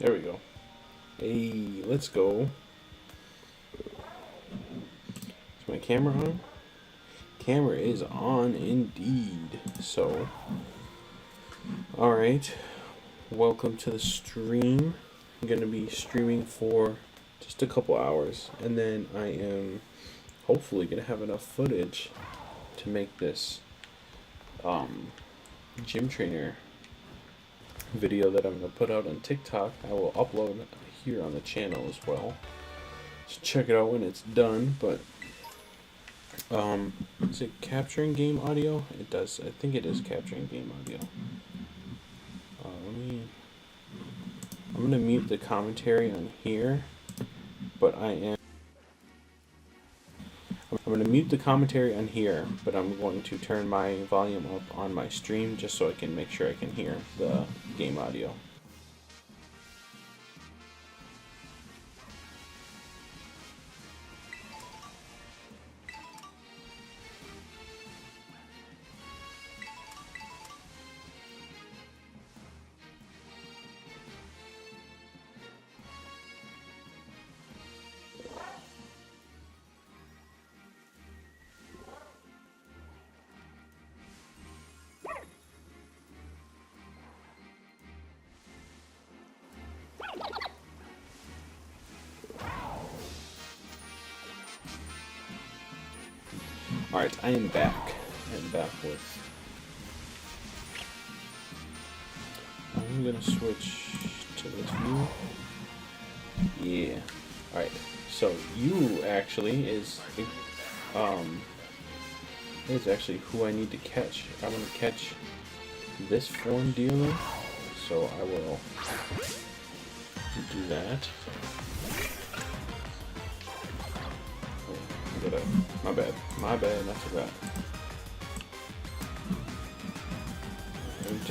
There we go. Hey, let's go. Is my camera on? Camera is on indeed. So, alright. Welcome to the stream. I'm going to be streaming for just a couple hours. And then I am hopefully going to have enough footage to make this gym trainer video that I'm going to put out on TikTok. I will upload here on the channel as well. So check it out when it's done. But is it capturing game audio? It does. I think it is capturing game audio. I'm going to mute the commentary on here, but I'm going to mute the commentary on here, but I'm going to turn my volume up on my stream just so I can make sure I can hear the game audio. Alright, I am back. I'm back with... I'm gonna switch to this view. Yeah. Alright, so you actually is actually who I need to catch. I want to catch this form dealer, so I will do that. My bad, I forgot. Right.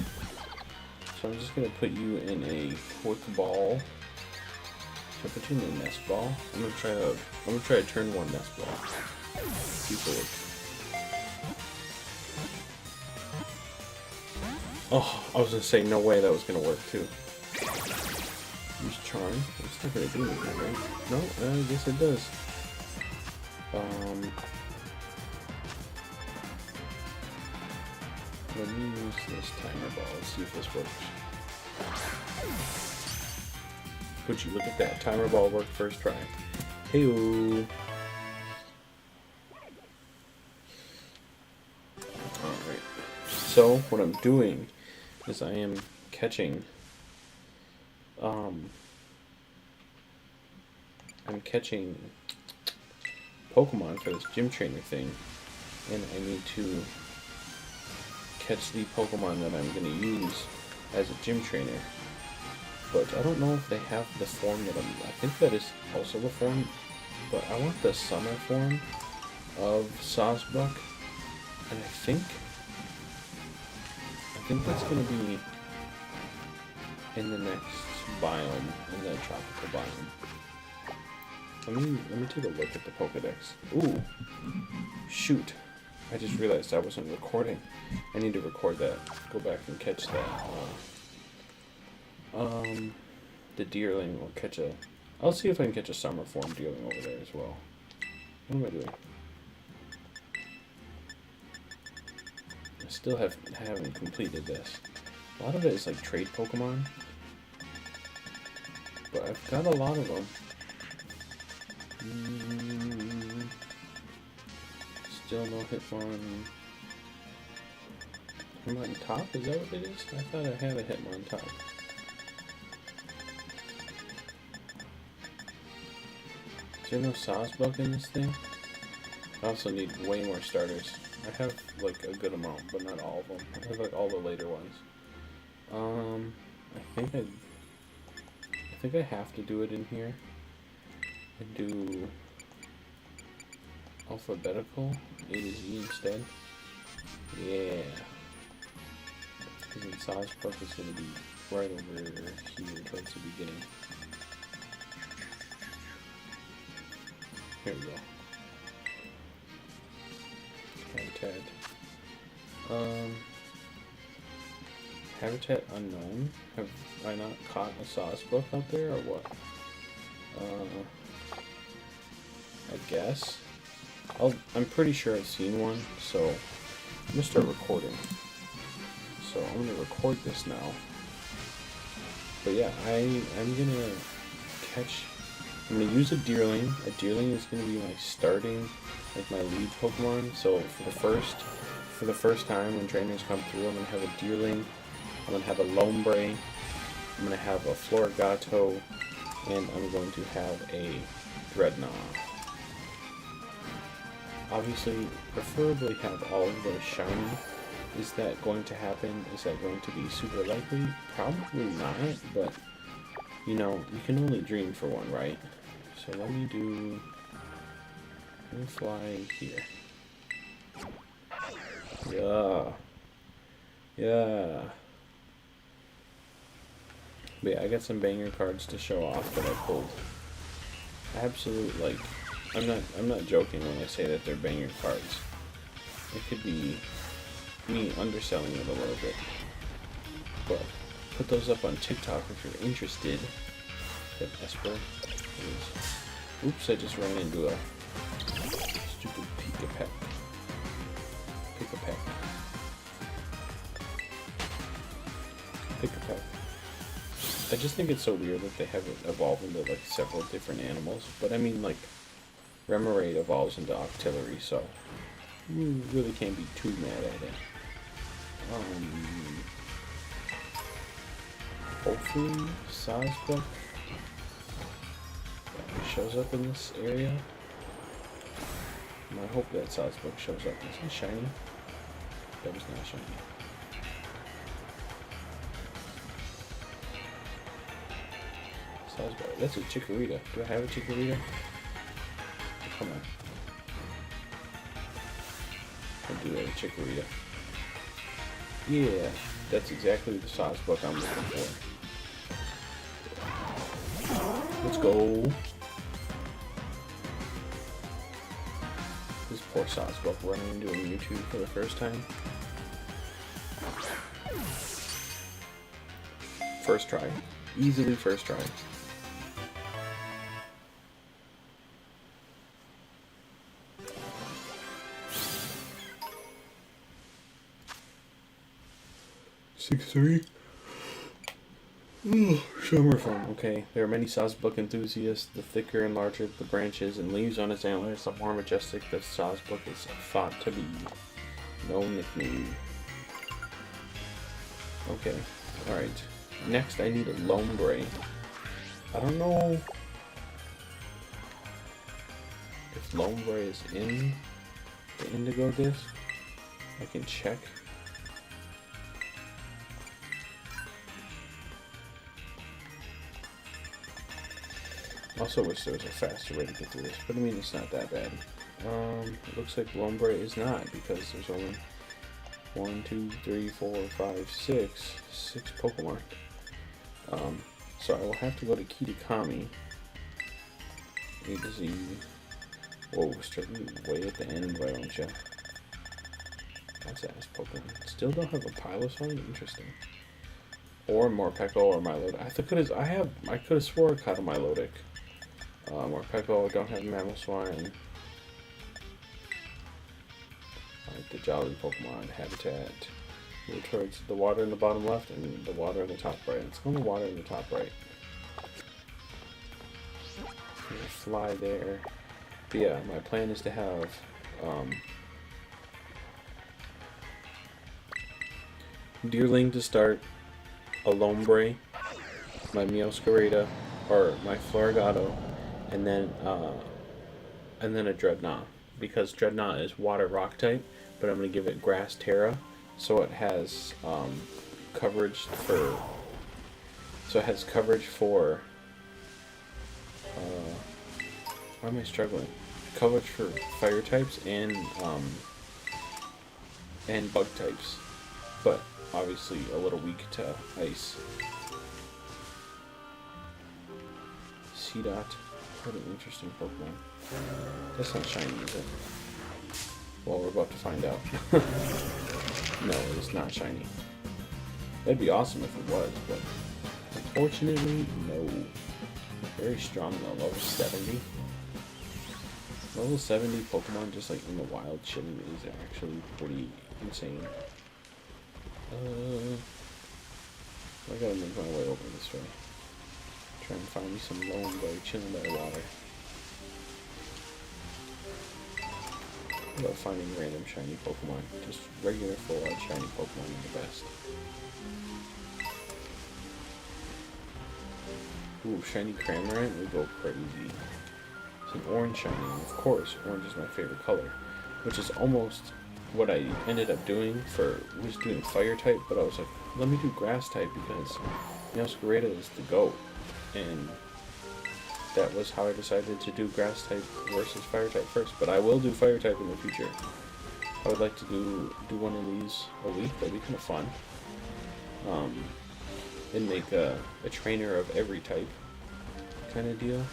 So I'm just gonna put you in a quick ball. So I put you in a nest ball. I'm gonna try to turn one nest ball. People. Oh, I was gonna say no way that was gonna work too. Use charm. It's not gonna do anything, right? No, I guess it does. Let me use this timer ball. Let's see if this works. Would you look at that? Timer ball worked first try. Hey-o! Alright. So, what I'm doing is I am catching... I'm catching Pokemon for this gym trainer thing. And I need to catch the Pokemon that I'm going to use as a gym trainer. But I don't know if they have the form that I think that is also the form, but I want the summer form of Sawsbuck, and I think that's going to be in the next biome, in the tropical biome. Let me take a look at the Pokedex. Ooh, shoot. I just realized I wasn't recording. I need to record that. Go back and catch that. The deerling will catch a... I'll see if I can catch a summer form deerling over there as well. What am I doing? I still haven't completed this. A lot of it is like trade Pokemon. But I've got a lot of them. Still no Hitmon. Hitmon top? Is that what it is? I thought I had a Hitmon top. Is there no Sawsbuck in this thing? I also need way more starters. I have like a good amount, but not all of them. I have like all the later ones. I think I have to do it in here. And do alphabetical A to Z instead. Yeah. Because in Sawsbuck is going to be right over here towards the beginning. Here we go. Habitat. Habitat unknown? Have I not caught a Sawsbuck up there, or what? I guess. I'm pretty sure I've seen one, so I'm gonna start recording. So I'm gonna record this now. But yeah, I'm gonna use a Deerling. A Deerling is gonna be my starting, like my lead Pokemon. So for the first time when trainers come through, I'm gonna have a Deerling. I'm gonna have a Lombre. I'm gonna have a Florigato, and I'm going to have a Dreadnought. Obviously, preferably have all of those shiny. Is that going to happen? Is that going to be super likely? Probably not, but you know, you can only dream for one, right? So let me fly here. Yeah. But yeah, I got some banger cards to show off that I pulled. Absolute, like, I'm not joking when I say that they're banger cards. It could be me underselling it a little bit. But put those up on TikTok if you're interested. That Esper is... Oops, I just ran into a stupid Pikapeck. I just think it's so weird that they have it evolve into like several different animals. But I mean, like, Remoraid evolves into Octillery, so you really can't be too mad at it. Hopefully Sawsbuck shows up in this area. I hope that Sawsbuck shows up. Is he shiny? That was not shiny. Sawsbuck. That's a Chikorita. Do I have a Chikorita? Come on. I do have a Chikorita. Yeah, that's exactly the Sawsbuck I'm looking for. Let's go. This poor Sawsbuck running into a Mewtwo for the first time. First try. Easily first try. Three. Summer fun. Okay, there are many Sawsbuck enthusiasts. The thicker and larger the branches and leaves on its antlers, the more majestic the Sawsbuck is thought to be. No nickname. Okay, alright. Next, I need a Lombre. I don't know if Lombre is in the Indigo Disc. I can check. Also wish there was a faster way to get through this, but I mean, it's not that bad. It looks like Lombre is not, because there's only 1, 2, 3, 4, 5, 6 Pokemon. So I will have to go to Kitakami. A to Z. Whoa, starting way at the end, why don't you? That's ass Pokemon. Still don't have a Piloswine? Interesting. Or Morpeko or Milotic. I could have swore I caught a Milotic. Morpeko, I don't have Mamoswine. Alright, the Jolly Pokemon habitat. Move towards the water in the bottom left and the water in the top right. Let's go to the water in the top right. Fly there. But yeah, my plan is to have Deerling to start, a Lombre, my Meowscarada, or my Florigato, and then a Dreadnought, because Dreadnought is water rock type, but I'm gonna give it Grass Terra, so it has coverage for. Why am I struggling? Coverage for fire types and bug types, but obviously a little weak to ice. Seedot. What an interesting Pokemon. That's not shiny, is it? Well, we're about to find out. No, it is not shiny. That'd be awesome if it was, but unfortunately, no. Very strong though, level 70. Level 70 Pokemon just like in the wild chilling is actually pretty insane. I gotta make my way over this way. Try and find me some lone boy chilling by the water. About finding random shiny Pokemon. Just regular full art shiny Pokemon are the best. Ooh, shiny Cramorant would go crazy. It's an orange shiny, and of course, orange is my favorite color. Which is almost what I ended up doing was doing fire type, but I was like, let me do grass type because Meowscarada is the GOAT. And that was how I decided to do grass type versus fire type first. But I will do fire type in the future. I would like to do one of these a week. That'd be kind of fun. And make a trainer of every type kind of deal.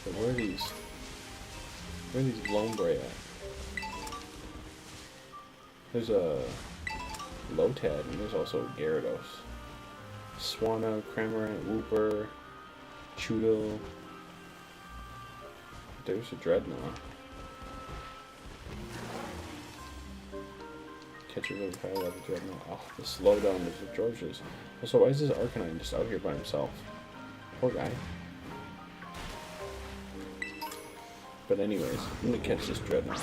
But where are these Lombre at? There's a Lotad and there's also a Gyarados. Swanna, Cramorant, Wooper, Chudo. There's a Dreadnought. Catch a really high level Dreadnought. Oh, the slowdown is atrocious. Also, why is this Arcanine just out here by himself? Poor guy. But anyways, I'm gonna catch this Dreadnought.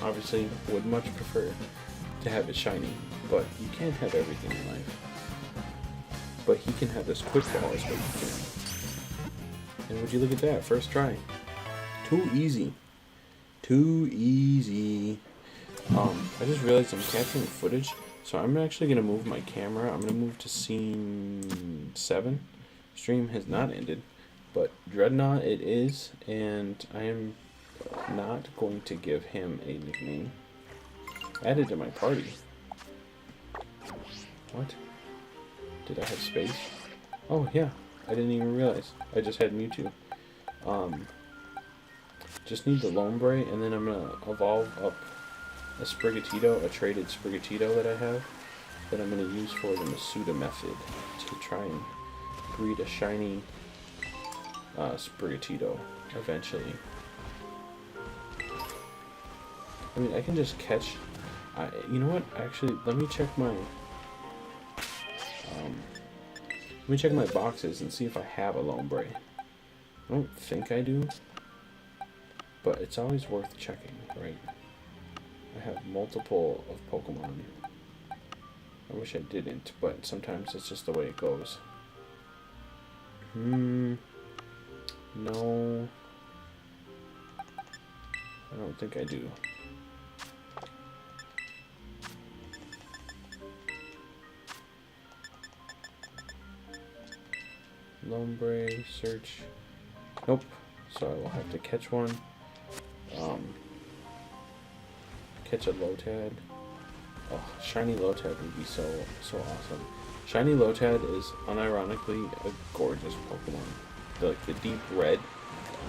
Obviously, would much prefer to have it shiny, but you can't have everything in life. But he can have this quick ball is what he can. And would you look at that? First try. Too easy. Too easy. I just realized I'm capturing footage, so I'm actually gonna move my camera. I'm gonna move to scene 7. Stream has not ended, but Dreadnought it is, and I am not going to give him a nickname. Added to my party. What? Did I have space? Oh yeah, I didn't even realize. I just had Mewtwo. Just need the Lombre, and then I'm gonna evolve up a Sprigatito, a traded Sprigatito that I have, that I'm gonna use for the Masuda method to try and breed a shiny Sprigatito eventually. I mean, I can just catch. You know what? Actually, let me check my. Let me check my boxes and see if I have a Lombre. I don't think I do, but it's always worth checking, right? I have multiple of Pokemon. I wish I didn't, but sometimes it's just the way it goes. No. I don't think I do. Lombre, search. Nope. So I will have to catch one. Catch a Lotad. Oh, shiny Lotad would be so awesome. Shiny Lotad is unironically a gorgeous Pokemon. The deep red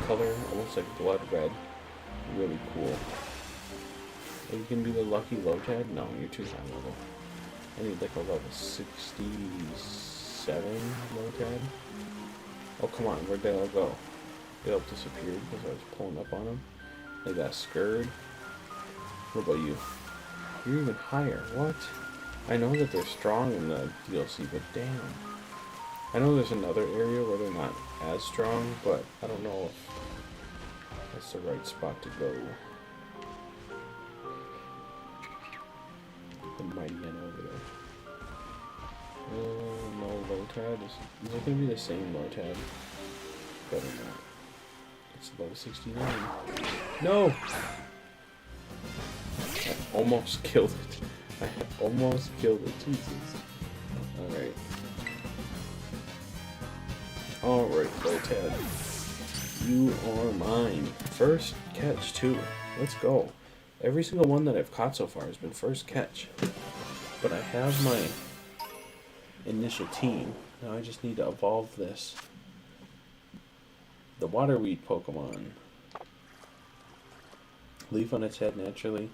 color, almost like blood red. Really cool. Are you gonna be the lucky Lotad? No, you're too high level. I need like a level 67 Lotad. Oh come on, where'd they all go? They all disappeared because I was pulling up on them. They got scared. What about you? You're even higher. What? I know that they're strong in the DLC, but damn. I know there's another area where they're not as strong, but I don't know if that's the right spot to go. The mighty N over there. No Lotad. Is it going to be the same Lotad? Better not. It's level 69. No! I almost killed it. I almost killed it. Jesus. Alright. Alright, Lotad. You are mine. First catch, too. Let's go. Every single one that I've caught so far has been first catch. But I have my initial team. Now I just need to evolve this. The Waterweed Pokemon. Leaf on its head naturally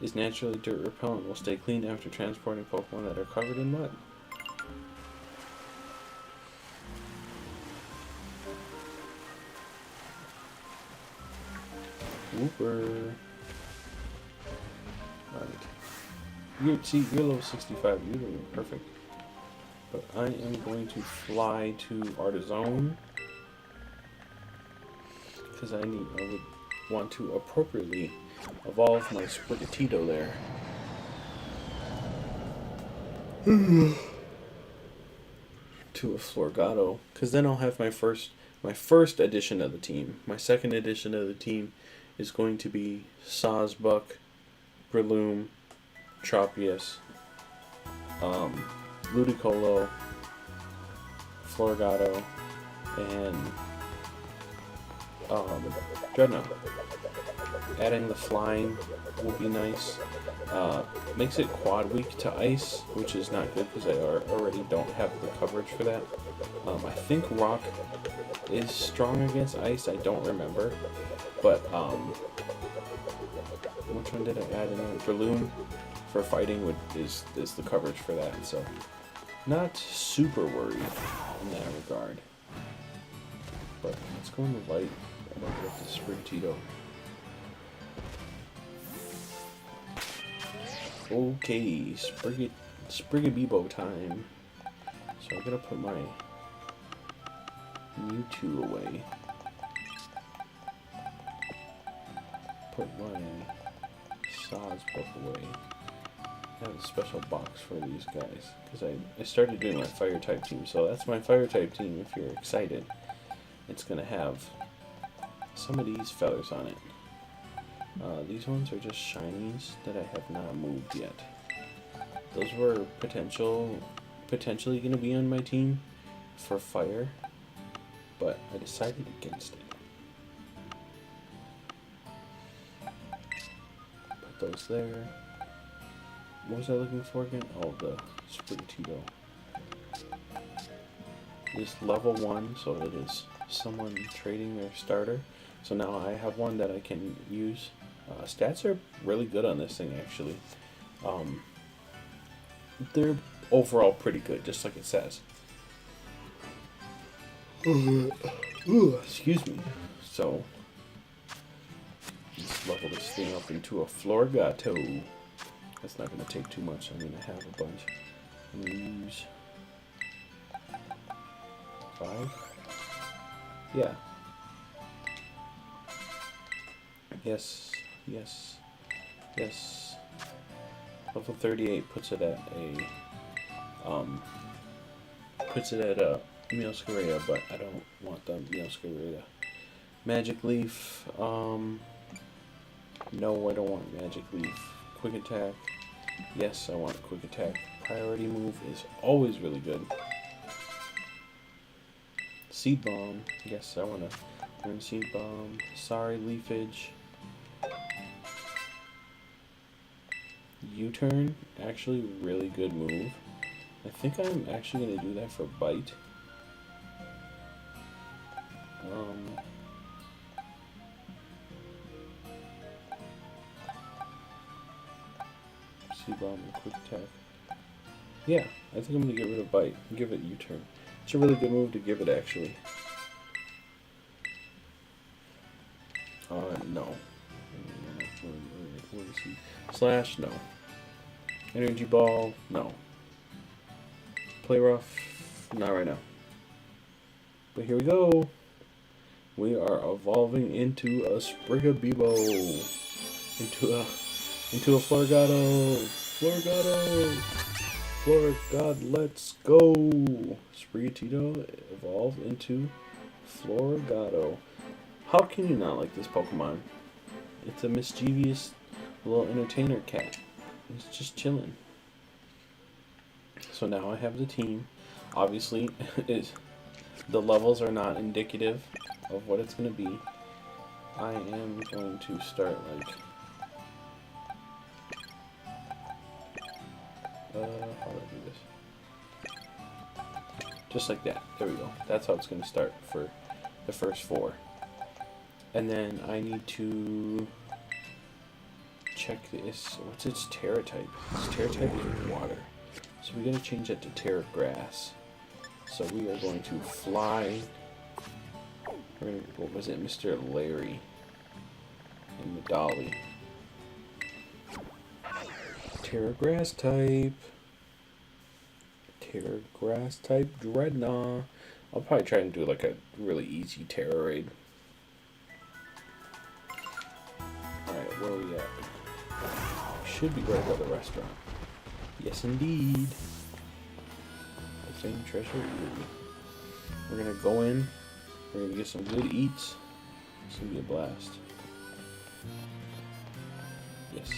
is naturally dirt repellent. Will stay clean after transporting Pokemon that are covered in mud. Whooper. Alright. You're level 65. You're doing perfect. But I am going to fly to Artizone. Because I would want to appropriately evolve my Sprigatito there. To a Florgato. Because then I'll have my first edition of the team. My second edition of the team is going to be Sawsbuck, Breloom, Tropius, Ludicolo, Florgato, and Dreadnought. Adding the flying will be nice. Makes it quad weak to ice, which is not good because I already don't have the coverage for that. I think rock is strong against ice. I don't remember, but which one did I add in there? Breloom for fighting is the coverage for that. So not super worried in that regard. But let's go in the light. I'm gonna get the Sprigatito. Okay, Sprigabibo time. So I'm gonna put my Mewtwo away. Put my Sawsbuck away. I have a special box for these guys because I started doing my fire type team. So that's my fire type team. If you're excited, it's gonna have some of these feathers on it. These ones are just shinies that I have not moved yet. Those were potentially going to be on my team for fire, but I decided against it. Put those there. What was I looking for again? Oh, the Sprigatito. This level 1, so it is someone trading their starter. So now I have one that I can use. Stats are really good on this thing, actually. They're overall pretty good, just like it says. Excuse me. So, let's level this thing up into a Florgato. That's not going to take too much. I mean, I have a bunch. I'm going to use 5. Yeah. Yes. Yes. Yes. Level 38 puts it at a Meowscarada, but I don't want the Meowscarada. Magic Leaf. No, I don't want Magic Leaf. Quick Attack. Yes, I want Quick Attack. Priority move is always really good. Seed Bomb. Yes, I want to learn Seed Bomb. Sorry, Leafage. U-turn, actually really good move. I think I'm actually going to do that for Bite. C-Bomb and Quick Attack. Yeah, I think I'm going to get rid of Bite and give it U-turn. It's a really good move to give it, actually. No. Where is he? Slash, no. Energy Ball, no. Play Rough, not right now. But here we go. We are evolving into a Sprigabibo. Into a Florgato. Florgod, let's go. Sprigatito evolve into Florgato. How can you not like this Pokemon? It's a mischievous little entertainer cat. It's just chilling. So now I have the team. Obviously, the levels are not indicative of what it's going to be. I am going to start like... how do I do this? Just like that. There we go. That's how it's going to start for the first 4. And then I need to check this. What's its Terra type? Its Terra type is water. So we gotta change that to Terra grass. So we are going to fly. We're gonna, what was it? Mr. Larry and the Dolly. Terra grass type. Terra grass type Dreadnought. I'll probably try and do like a really easy Terra raid. Alright, where are we at? Should be right by the restaurant. Yes, indeed. The same treasure. We're gonna go in. We're gonna get some good eats. It's gonna be a blast. Yes.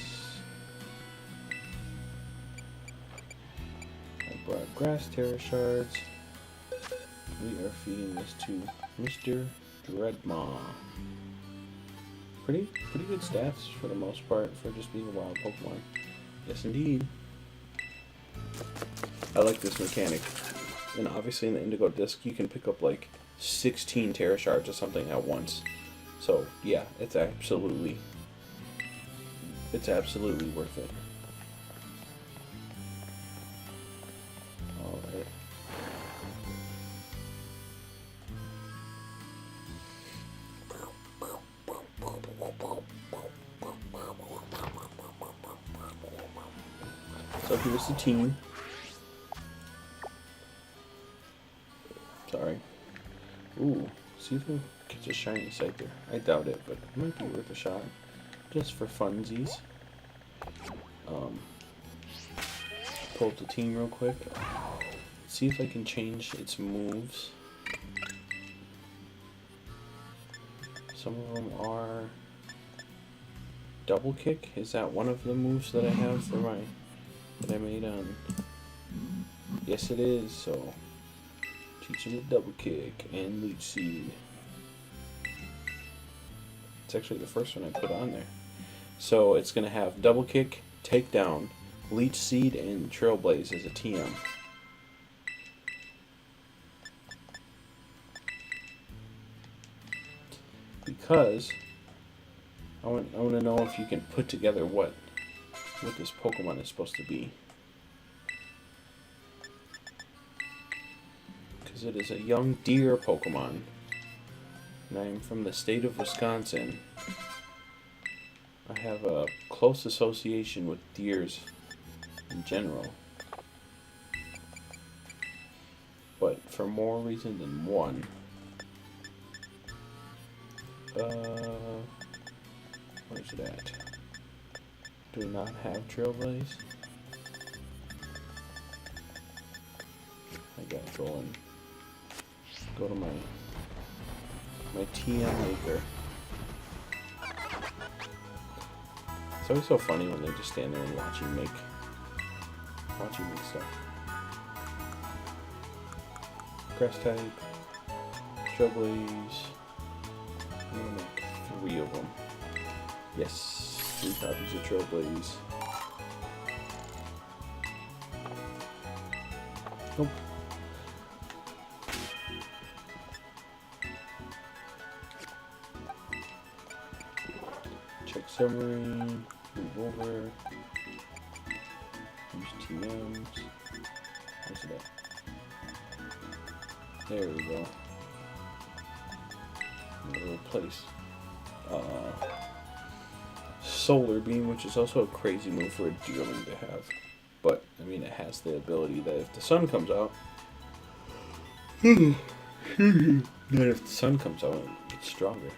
I brought grass terra shards. We are feeding this to Mr. Dreadmaw. Pretty good stats for the most part for just being a wild Pokemon. Yes, indeed. I like this mechanic. And obviously in the Indigo Disc, you can pick up like 16 Terra Shards or something at once. So yeah, it's absolutely worth it. Alright. So here's the team. Sorry. Ooh, see if we catch a shiny Scyther. I doubt it, but it might be worth a shot. Just for funsies. Pull up the team real quick. See if I can change its moves. Some of them are double kick. Is that one of the moves that I have for my that I made on? Yes, it is. So teaching it double kick and leech seed. It's actually the first one I put on there. So it's gonna have double kick, takedown, leech seed, and trailblaze as a TM. Because I want to know if you can put together what this Pokemon is supposed to be. Because it is a young deer Pokemon, and I am from the state of Wisconsin. I have a close association with deers in general, but for more reason than one. Where's it at? Do not have Trailblaze. I gotta go to my TM maker. It's always so funny when they just stand there and watch you make stuff. Grass type, Trailblaze. I'm gonna make 3 of them. Yes, 3 copies of Trailblaze. Nope. Check summary, move over, use TMs. Where's it at? There we go. I'm gonna replace Solar Beam, which is also a crazy move for a Deerling to have. But, I mean, it has the ability that if the sun comes out, it's stronger.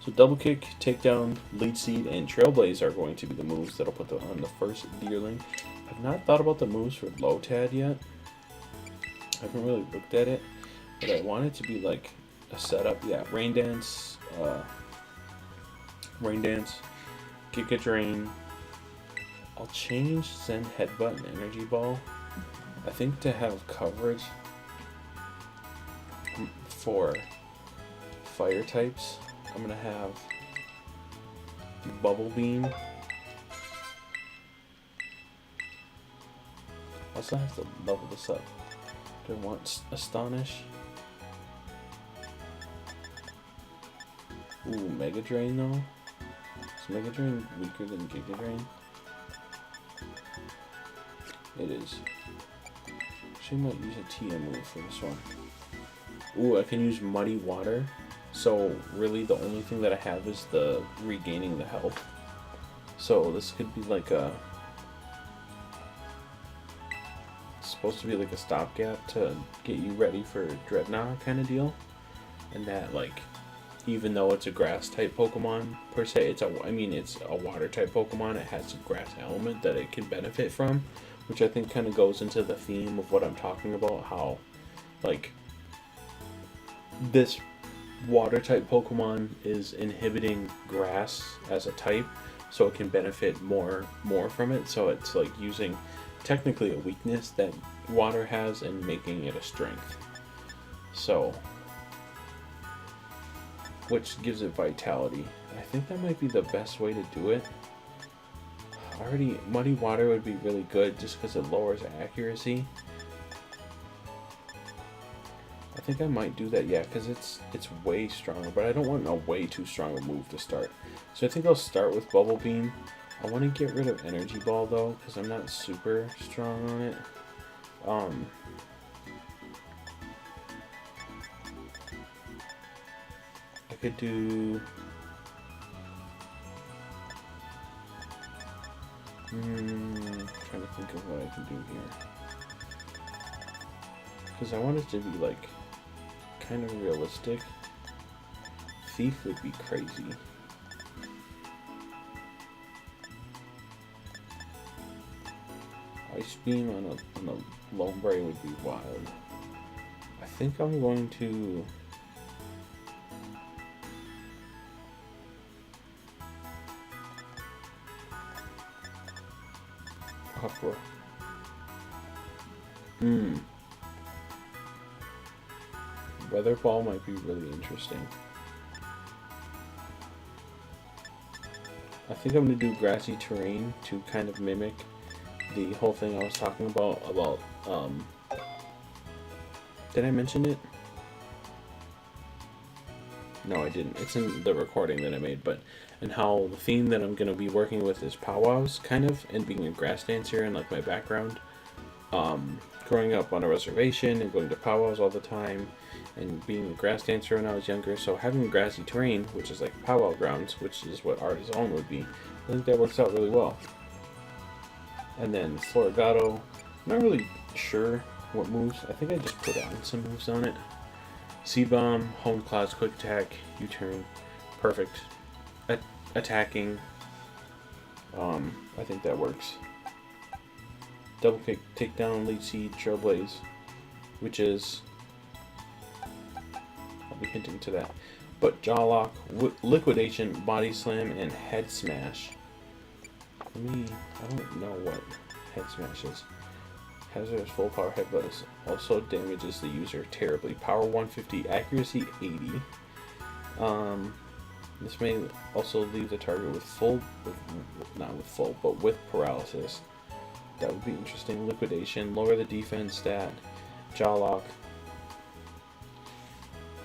So double kick, takedown, lead seed, and trailblaze are going to be the moves that'll put on the first Deerling. I've not thought about the moves for Lotad yet. I haven't really looked at it, but I want it to be like a setup. Yeah, Rain Dance, Giga Drain. I'll change Zen Headbutt and Energy Ball. I think to have coverage for fire types, I'm gonna have Bubble Beam. Also have to level this up. Do I want Astonish? Ooh, Mega Drain though. Is Mega Drain weaker than Giga Drain? It is. Actually, I might use a TM move for this one. Ooh, I can use Muddy Water. So really the only thing that I have is the regaining the health. So this could be like a... It's supposed to be like a stopgap to get you ready for Dreadnought kind of deal. And that, like, even though it's a grass type Pokemon per se, it's a water type Pokemon. It has a grass element that it can benefit from, which I think kind of goes into the theme of what I'm talking about, how like this water type Pokemon is inhibiting grass as a type, so it can benefit more from it. So it's like using technically a weakness that water has and making it a strength. So, which gives it vitality. I think that might be the best way to do it. Already, Muddy Water would be really good just because it lowers accuracy. I think I might do that, yeah, because it's way stronger, but I don't want a way too strong a move to start. So I think I'll start with Bubble Beam. I want to get rid of Energy Ball though, because I'm not super strong on it. I could do... trying to think of what I can do here. Because I want it to be like kind of realistic. Thief would be crazy. Ice Beam on a Lombre would be wild. I think I'm going to... Aqua. Weather Ball might be really interesting. I think I'm going to do Grassy Terrain to kind of mimic the whole thing I was talking about did I mention it? No, I didn't. It's in the recording that I made, but and how the theme that I'm going to be working with is powwows, kind of, and being a grass dancer and like my background. Growing up on a reservation and going to powwows all the time and being a grass dancer when I was younger, so having grassy terrain, which is like powwow grounds, which is what Artisan would be, I think that works out really well. And then Florigato, I'm not really sure what moves. I think I just put on some moves on it. Seed Bomb, Home Clouds, Quick Attack, U-Turn, perfect. Attacking, I think that works. Double Kick, Takedown, Lead Seed, Trailblaze, which is, I'll be hinting to that. But Jaw Lock, Liquidation, Body Slam, and Head Smash. I don't know what Head Smash is. Hazardous full power headbutt also damages the user terribly. Power 150, accuracy 80. This may also leave the target with paralysis. That would be interesting. Liquidation, lower the defense stat. Jaw Lock.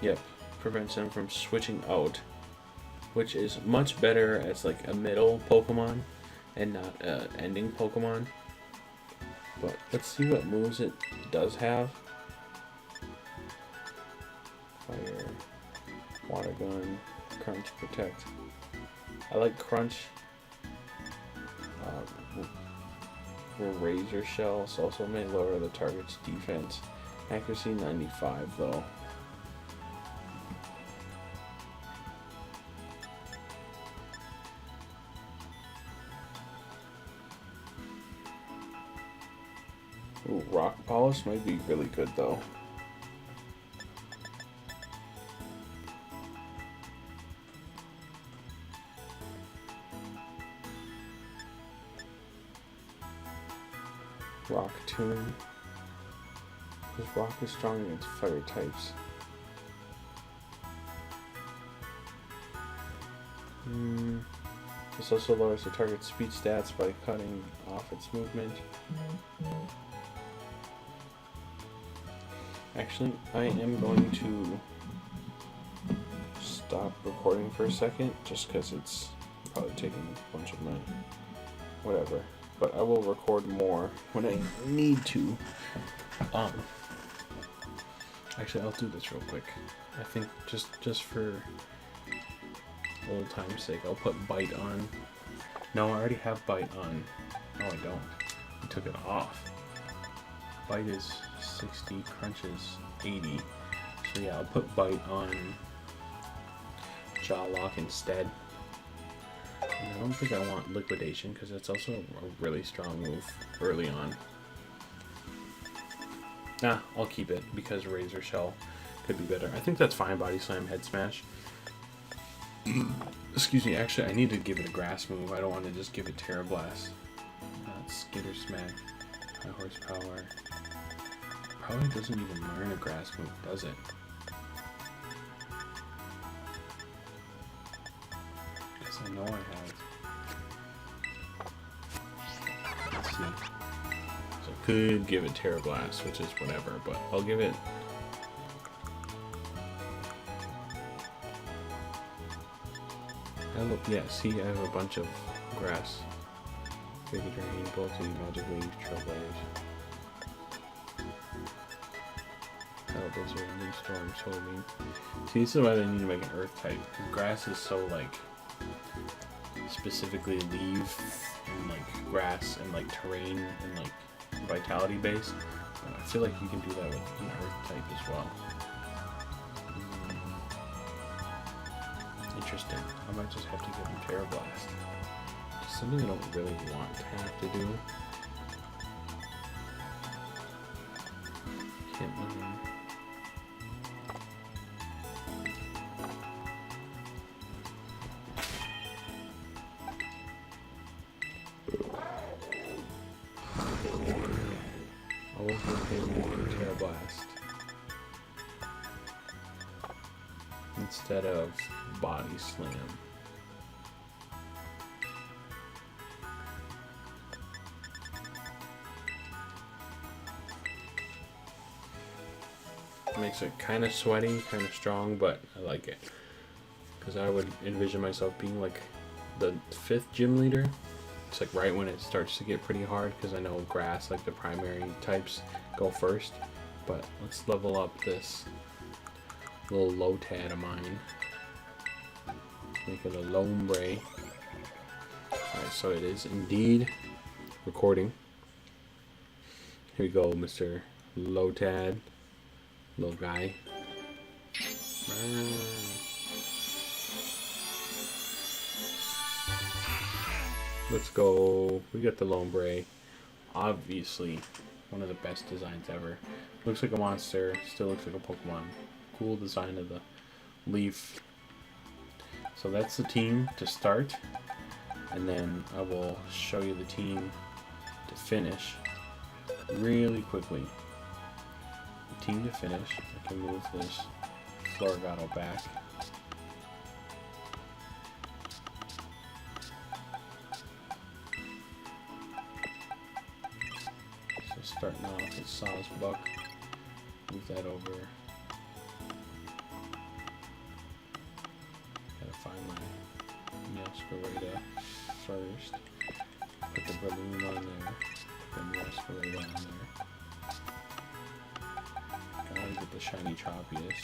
Yep, prevents them from switching out, which is much better as like a middle Pokemon and not an ending Pokemon. But let's see what moves it does have. Fire, Water Gun, Crunch, Protect. I like Crunch. Razor Shell also may lower the target's defense. Accuracy 95 though. Ooh, Rock Polish might be really good though. Rock Tomb. This rock is strong against fire types. This also lowers the target's speed stats by cutting off its movement. Actually, I am going to stop recording for a second just because it's probably taking a bunch of my whatever. But I will record more when I need to. Actually, I'll do this real quick. I think just for old time's sake, I'll put bite on. No, I already have bite on. No, I don't. I took it off. Bite is 60, crunch is 80. So yeah, I'll put bite on jaw lock instead. And I don't think I want liquidation because that's also a really strong move early on. Nah, I'll keep it because Razor Shell could be better. I think that's fine. Body Slam, Head Smash. Excuse me, actually I need to give it a grass move. I don't want to just give it Terra Blast. Skitter Smack, High Horsepower. Probably doesn't even learn a grass move, does it? Because I know I have. Let's see. So I could give it Terra Blast, which is whatever, but I'll give it. Yeah, see, I have a bunch of grass. Big Drain, Bolty, Magic Leaf, Trailblaze. Hellblazer, New Storm, Soul Beam. See, this is why they need to make an Earth type. Grass is so, like, specifically leaf and, like, grass and, like, terrain and, like, vitality based. I feel like you can do that with an Earth type as well. Interesting. I might just have to give him Terra Blast. Something I don't really want to have to do. Can't I will give him Terra Blast instead of Body Slam. Makes it kind of sweaty, kind of strong, but I like it. Because I would envision myself being like the 5th gym leader. It's like right when it starts to get pretty hard, because I know grass, like the primary types, go first. But let's level up this little Lotad of mine. Make it a Lombre. Alright, so it is indeed recording. Here we go, Mr. Lotad. Little guy. Let's go. We got the Lombre. Obviously, one of the best designs ever. Looks like a monster. Still looks like a Pokemon. Cool design of the leaf. So that's the team to start. And then I will show you the team to finish really quickly. Team to finish. I can move this Floragato back. So starting off with Sawsbuck. Move that over. Gotta find my Masquerada first. Put the balloon on there. Put the Masquerada on there. Gotta get the shiny Tropius.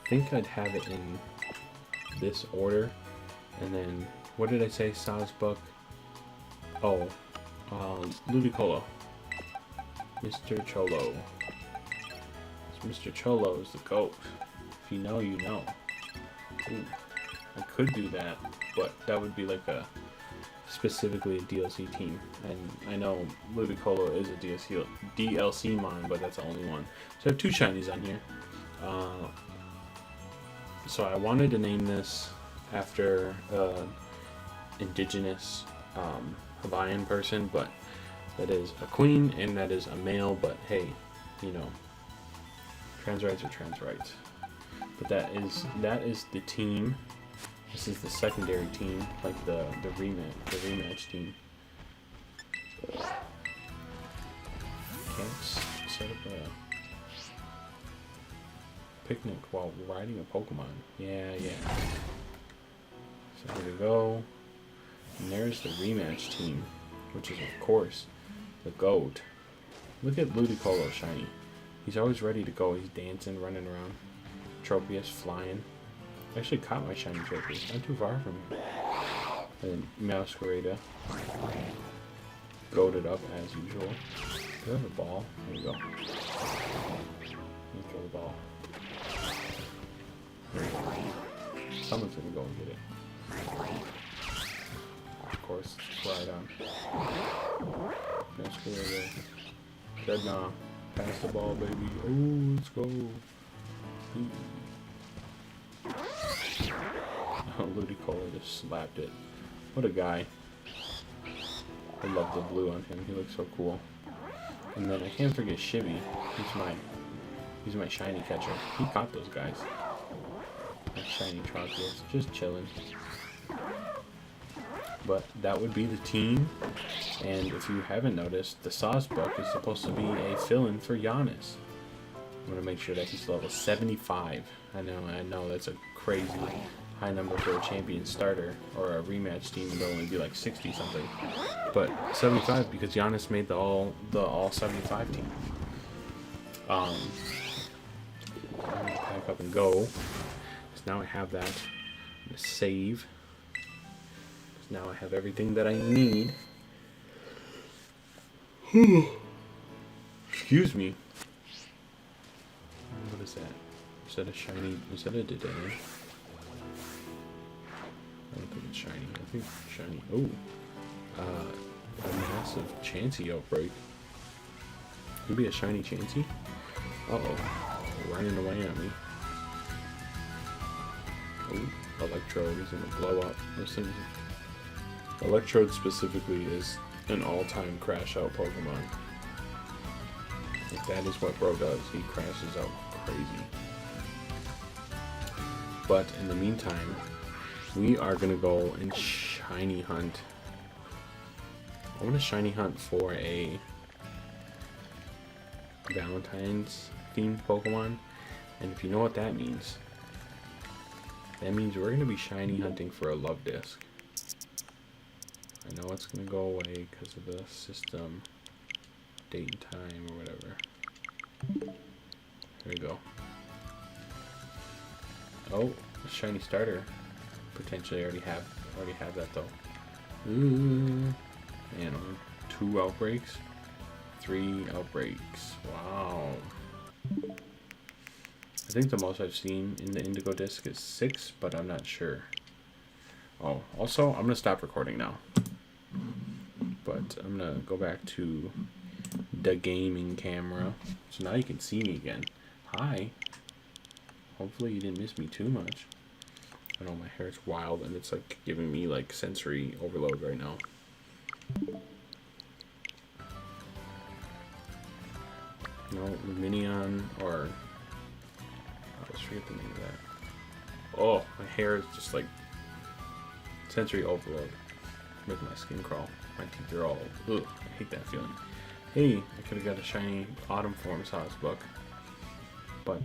I think I'd have it in this order, and then what did I say? Sawsbuck. Oh, Ludicolo. Mr. Cholo. Mr. Cholo is the GOAT. If you know, you know. Ooh, I could do that, but that would be like a specifically a DLC team, and I know Ludicolo is a DLC mine, but that's the only one. So I have 2 shinies on here. So I wanted to name this after indigenous Hawaiian person, but that is a queen and that is a male, but hey, you know, trans rights are trans rights. But that is the team. This is the secondary team, like the rematch team. Can't set up picnic while riding a Pokemon. Yeah. So here we go. And there's the rematch team, which is, of course, the GOAT. Look at Ludicolo shiny. He's always ready to go. He's dancing, running around. Tropius flying. I actually caught my shiny Tropius. Not too far from here. And Masquerada. Goated up as usual. Do I have a ball? There we go. Let me throw the ball. There we go. Someone's gonna go and get it. Of course, right on. Masquerada. Dreadnought. Pass the ball, baby. Oh, let's go. Oh, Ludicolo just slapped it. What a guy. I love the blue on him. He looks so cool. And then I can't forget Shibby. He's my shiny catcher. He caught those guys. My shiny Tropius. Just chilling. But that would be the team. And if you haven't noticed, the Sauce book is supposed to be a fill-in for Giannis. I'm going to make sure that he's level 75. I know that's a crazy high number for a champion starter or a rematch team. It'll only be like 60 something. But 75 because Giannis made the all 75 team. I'm going to pack up and go. So now I have that. I'm going to save. Now I have everything that I need. Excuse me. What is that? Is that a shiny? Is that a Dedenne? I don't think it's shiny. I think it's shiny. Oh. A massive Chansey outbreak. Could be a shiny Chansey? Uh-oh. Running away at me. Oh, Electrode is gonna blow up. Those things. Electrode specifically is an all-time crash out Pokemon. Like that is what bro does. He crashes out crazy. But in the meantime, we are gonna go and shiny hunt. I want to shiny hunt for a Valentines themed Pokemon. And if you know what that means we're gonna be shiny hunting for a Love Disc. I know it's going to go away because of the system, date and time, or whatever. There we go. Oh, a shiny starter. Potentially already have that though. Ooh. And 2 outbreaks. 3 outbreaks. Wow. I think the most I've seen in the Indigo Disc is 6, but I'm not sure. Oh, also, I'm going to stop recording now. But I'm going to go back to the gaming camera. So now you can see me again. Hi. Hopefully you didn't miss me too much. I know my hair's wild and it's like giving me like sensory overload right now. No, Minion or... I always forget the name of that. Oh, my hair is just like sensory overload. Making my skin crawl. My teeth are all... Ugh, I hate that feeling. Hey, I could have got a shiny Autumn Form Sauce book. But...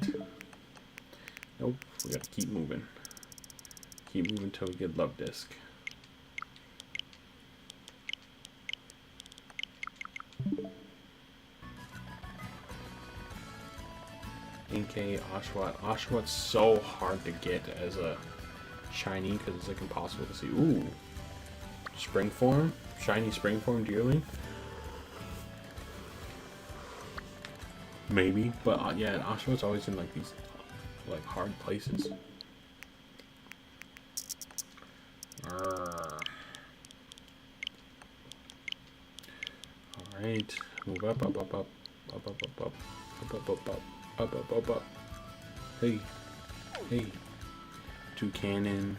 Nope, we gotta keep moving. Keep moving until we get Love Disc. Inkay, Oshawott. Oshawott's so hard to get as a shiny because it's like impossible to see. Ooh. Spring form? Shiny spring form dearly? Maybe. But yeah, Oshawott's always in like these like hard places. Alright. Move up, up, up, up. Up, up, up, up. Up, up, up, up. Up, up, up, up. Hey. Hey. Toucanon.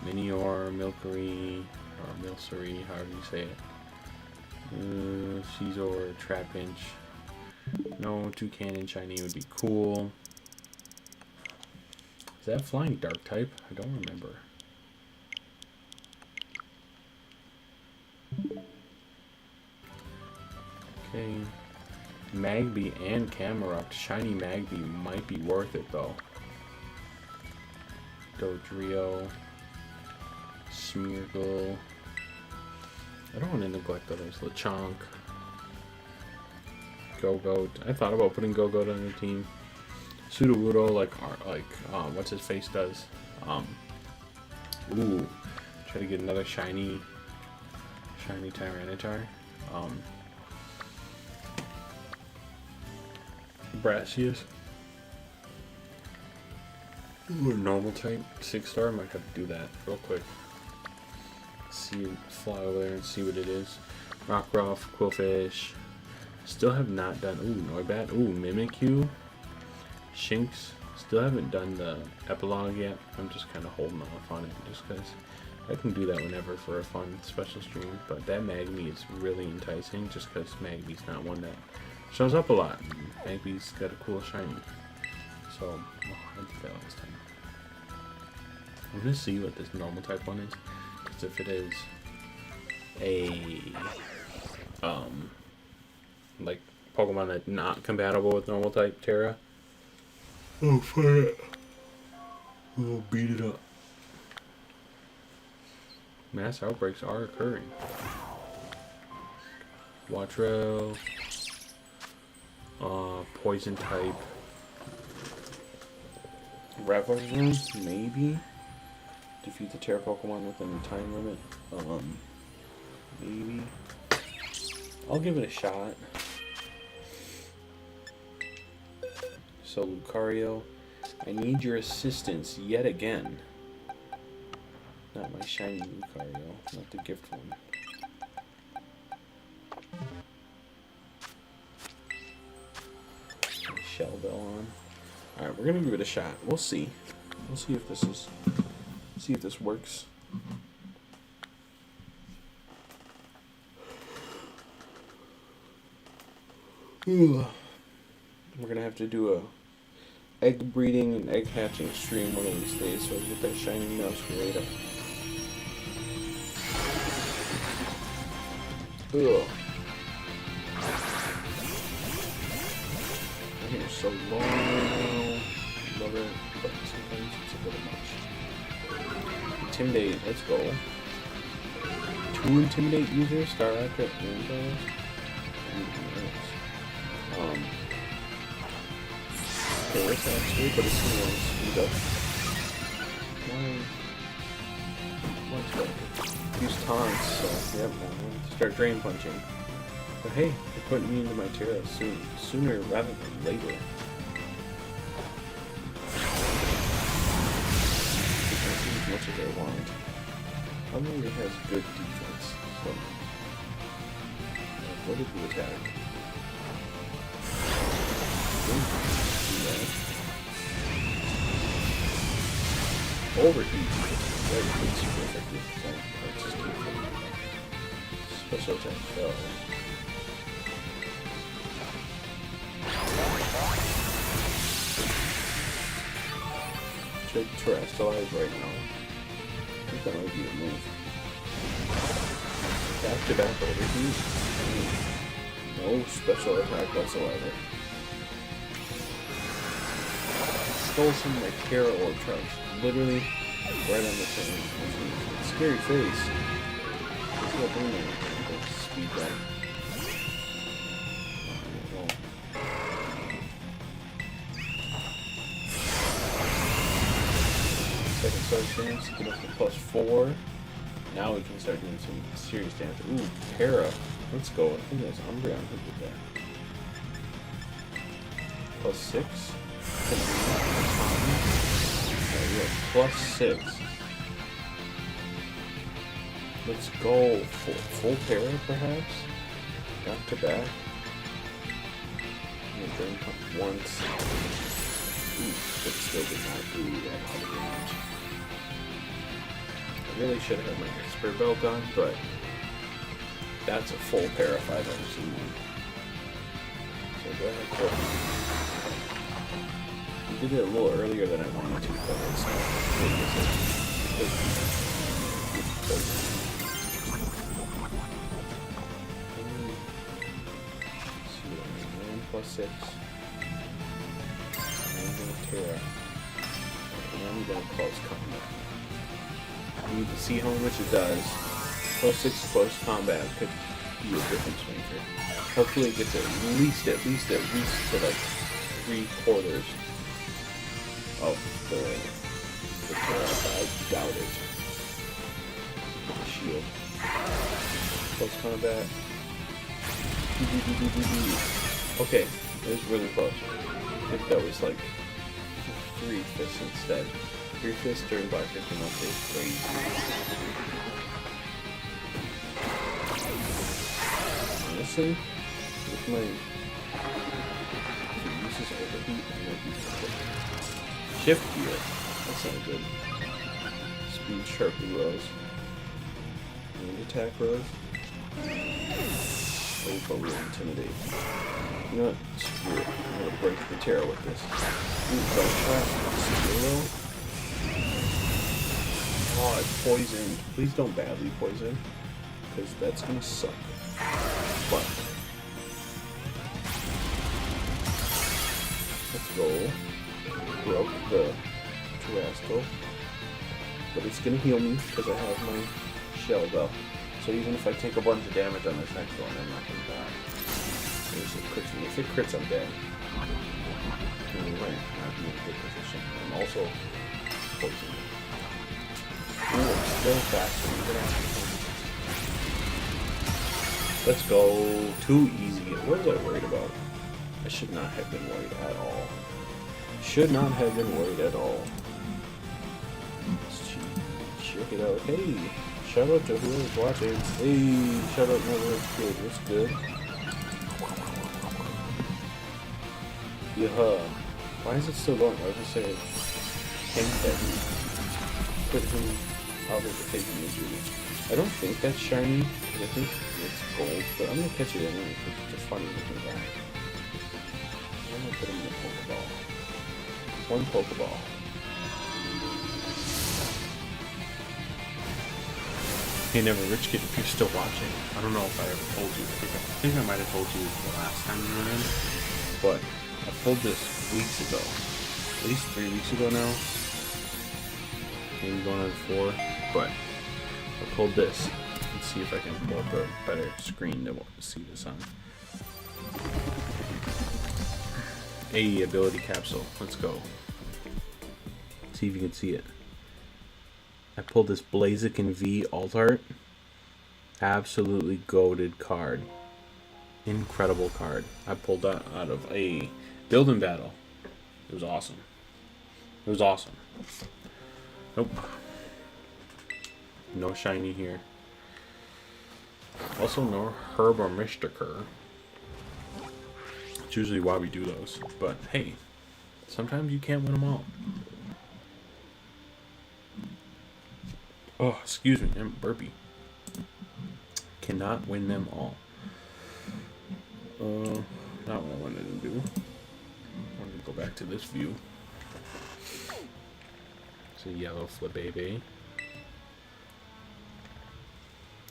Minior, Milcery, or Milcery, however you say it. Scizor, Trapinch. No, Toucanon shiny would be cool. Is that flying dark type? I don't remember. Okay. Magby and Camerupt. Shiny Magby might be worth it though. Dodrio. Smeargle. I don't want to neglect others. Lechonk. Go-Goat. I thought about putting Go-Goat on the team. Sudowoodo, what's his face does. Ooh. Try to get another shiny Tyranitar. Brassius. Ooh, normal type 6-star. Might have to do that real quick. Fly over there and see what it is. Rockruff, Quillfish. Still have not done. Ooh, Noibat. Ooh, Mimikyu. Shinx. Still haven't done the epilogue yet. I'm just kind of holding off on it just because I can do that whenever for a fun special stream. But that Magby is really enticing just because Magby's not one that shows up a lot. Magby's got a cool shiny. So, I did that last time. I'm going to see what this normal type one is. Because if it is a, like, Pokemon that's not compatible with normal type Terra, oh, fuck it. We'll beat it up. Mass outbreaks are occurring. Wattrel. Poison type. Revelry, maybe. Defeat the Terra Pokemon within the time limit. Maybe. I'll give it a shot. So, Lucario, I need your assistance yet again. Not my shiny Lucario, not the gift one. Shell Bell on. Alright, we're gonna give it a shot. We'll see. We'll see if this works. Ooh. We're gonna have to do a egg breeding and egg hatching stream one of these days so I get that shiny Masquerade. Ugh. My hair's so long now. Love it, but sometimes it's a little much. Intimidate, let's go. 2 Intimidate users, Star Rocket, Rainbows. Paris actually, but it's gonna speed up. What's what? Use taunts, so yep, start drain punching. But hey, they're putting me into my Terra sooner rather than later. As much as I want. Hungary has good defense, so what did we attack? Overheat. Very good, super effective. That's just special attack fell. Should terrestrialize right now. I think that might be a move. Back to back overheat. No special attack whatsoever. Stole some of my Terra Orb charge. Literally right on the turn. Scary face. What's that doing there? Speed back. Second start stance, get up to +4. Now we can start doing some serious damage. Ooh, Terra. Let's go. I think that's Umbreon who did that. +6. +6. Let's go. Full Terra, perhaps? Back to back. I'm gonna drain pump once. Ooh, but still did not do that out of range. I really should have had my Expert Belt on, but that's a full Terra 5 I've ever seen. So go ahead, go. Did it a little earlier than I wanted to, but it's not. See what I mean. +6. I'm gonna Terra. And I'm gonna close combat. You need to see how much it does. +6 close combat could be a difference maker. Hopefully it gets at least to like 3/4 of the Terra, but I doubt it. The shield. Close combat. Okay, it was really close. I think that was like 3 fists instead. 3 fists during Black 15 is crazy. Honestly, with my uses overheat, I might be shift gear. That's not good. Speed sharply rose. And attack rose. Oh, but we'll intimidate. You know what? Screw it. I'm gonna break the Terra with this. Ooh, gunshot. Zero. Oh, it's poisoned. Please don't badly poison. Because that's gonna suck. But let's go. Broke the Terrasco. But it's gonna heal me because I have my shield up. So even if I take a bunch of damage on this next one, I'm not gonna die. There's a crit. If it crits, I'm dead. Right, I'll be in a good position. I'm also poisoned. Ooh, I'm still faster. Let's go. Too easy. What was I worried about? I should not have been worried at all. Should not have been worried at all. Let's check it out. Hey, shout out to whoever's watching. Hey, shout out Neverland's Kid. What's good? Yeah. Why is it still going? I was just saying. Hang that. Put him out of the taking injury. I don't think that's shiny. I think it's gold, but I'm gonna catch it anyway because it's just funny looking guy. I'm gonna put him in a Pokeball. One Pokeball. Hey, Never Rich Kid, if you're still watching, I don't know if I ever told you. I think I might have told you the last time you were in, but I pulled this weeks ago. At least 3 weeks ago now. Maybe going on 4, but I pulled this. Let's see if I can pull up a better screen to see this on. A ability capsule. Let's go. See if you can see it. I pulled this Blaziken V alt art. Absolutely goated card. Incredible card. I pulled that out of a building battle. It was awesome. It was awesome. Nope. No shiny here. Also no Herb or Mr. It's usually why we do those. But hey, sometimes you can't win them all. Oh, excuse me, I'm burpy. Cannot win them all. Not what I wanted to do. I wanted to go back to this view. It's a yellow Flabébé.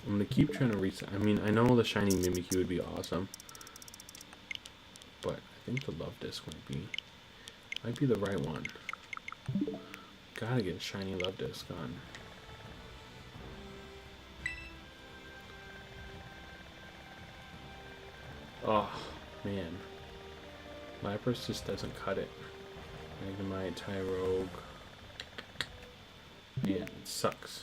I'm gonna keep trying to reset. I mean, I know the shiny Mimikyu would be awesome, but I think the Love Disc might be the right one. Gotta get a shiny Love Disc on. Oh man, Lapras just doesn't cut it. Magnemite, Tyrogue. Man, it sucks.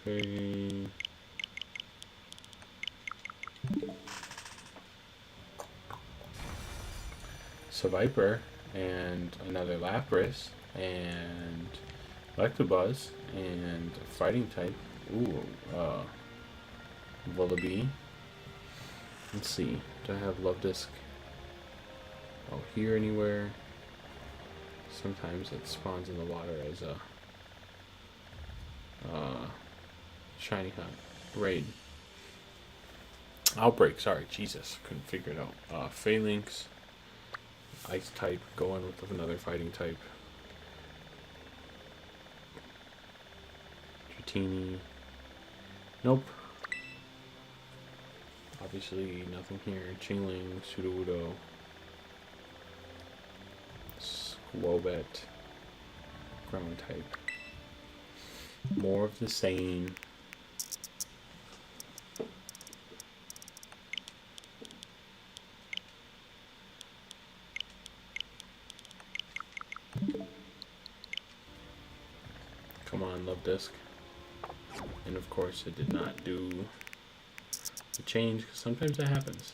Okay. Viper and another Lapras and Electabuzz and fighting type. Ooh, Vullaby. Let's see. Do I have Love Disc? Oh, here anywhere? Sometimes it spawns in the water as a shiny hunt. Raid. Outbreak, sorry, Jesus. Couldn't figure it out. Phalanx. Ice type, going with another fighting type. Dratini. Nope. obviously nothing here. Chingling, Sudowoodo, Squobet, ground type. More of the same. Come on, Love Disc. And of course it did not do the change, because sometimes that happens.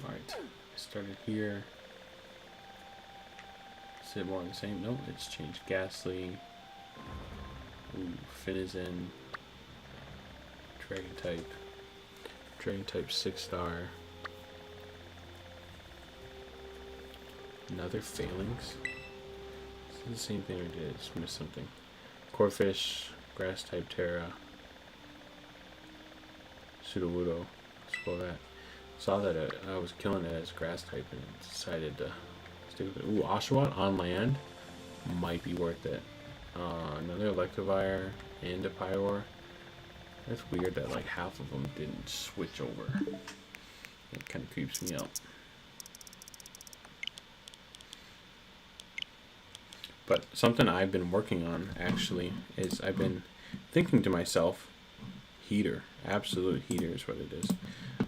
Alright, I started here. Is it more of the same? Nope, it's changed. Ghastly. Ooh, Finizen. Dragon type. Dragon type 6-star. Another Phalanx. This is the same thing I did, just missed something. Corphish, Grass type Terra. Sudowoodo. Squavat. Saw that I was killing it as grass type and decided to stick with it. Ooh, Oshawott on land might be worth it. Another Electivire and a Pyroar. That's weird that like half of them didn't switch over. It kind of creeps me out. But something I've been working on actually is I've been thinking to myself, heater, absolute heater is what it is.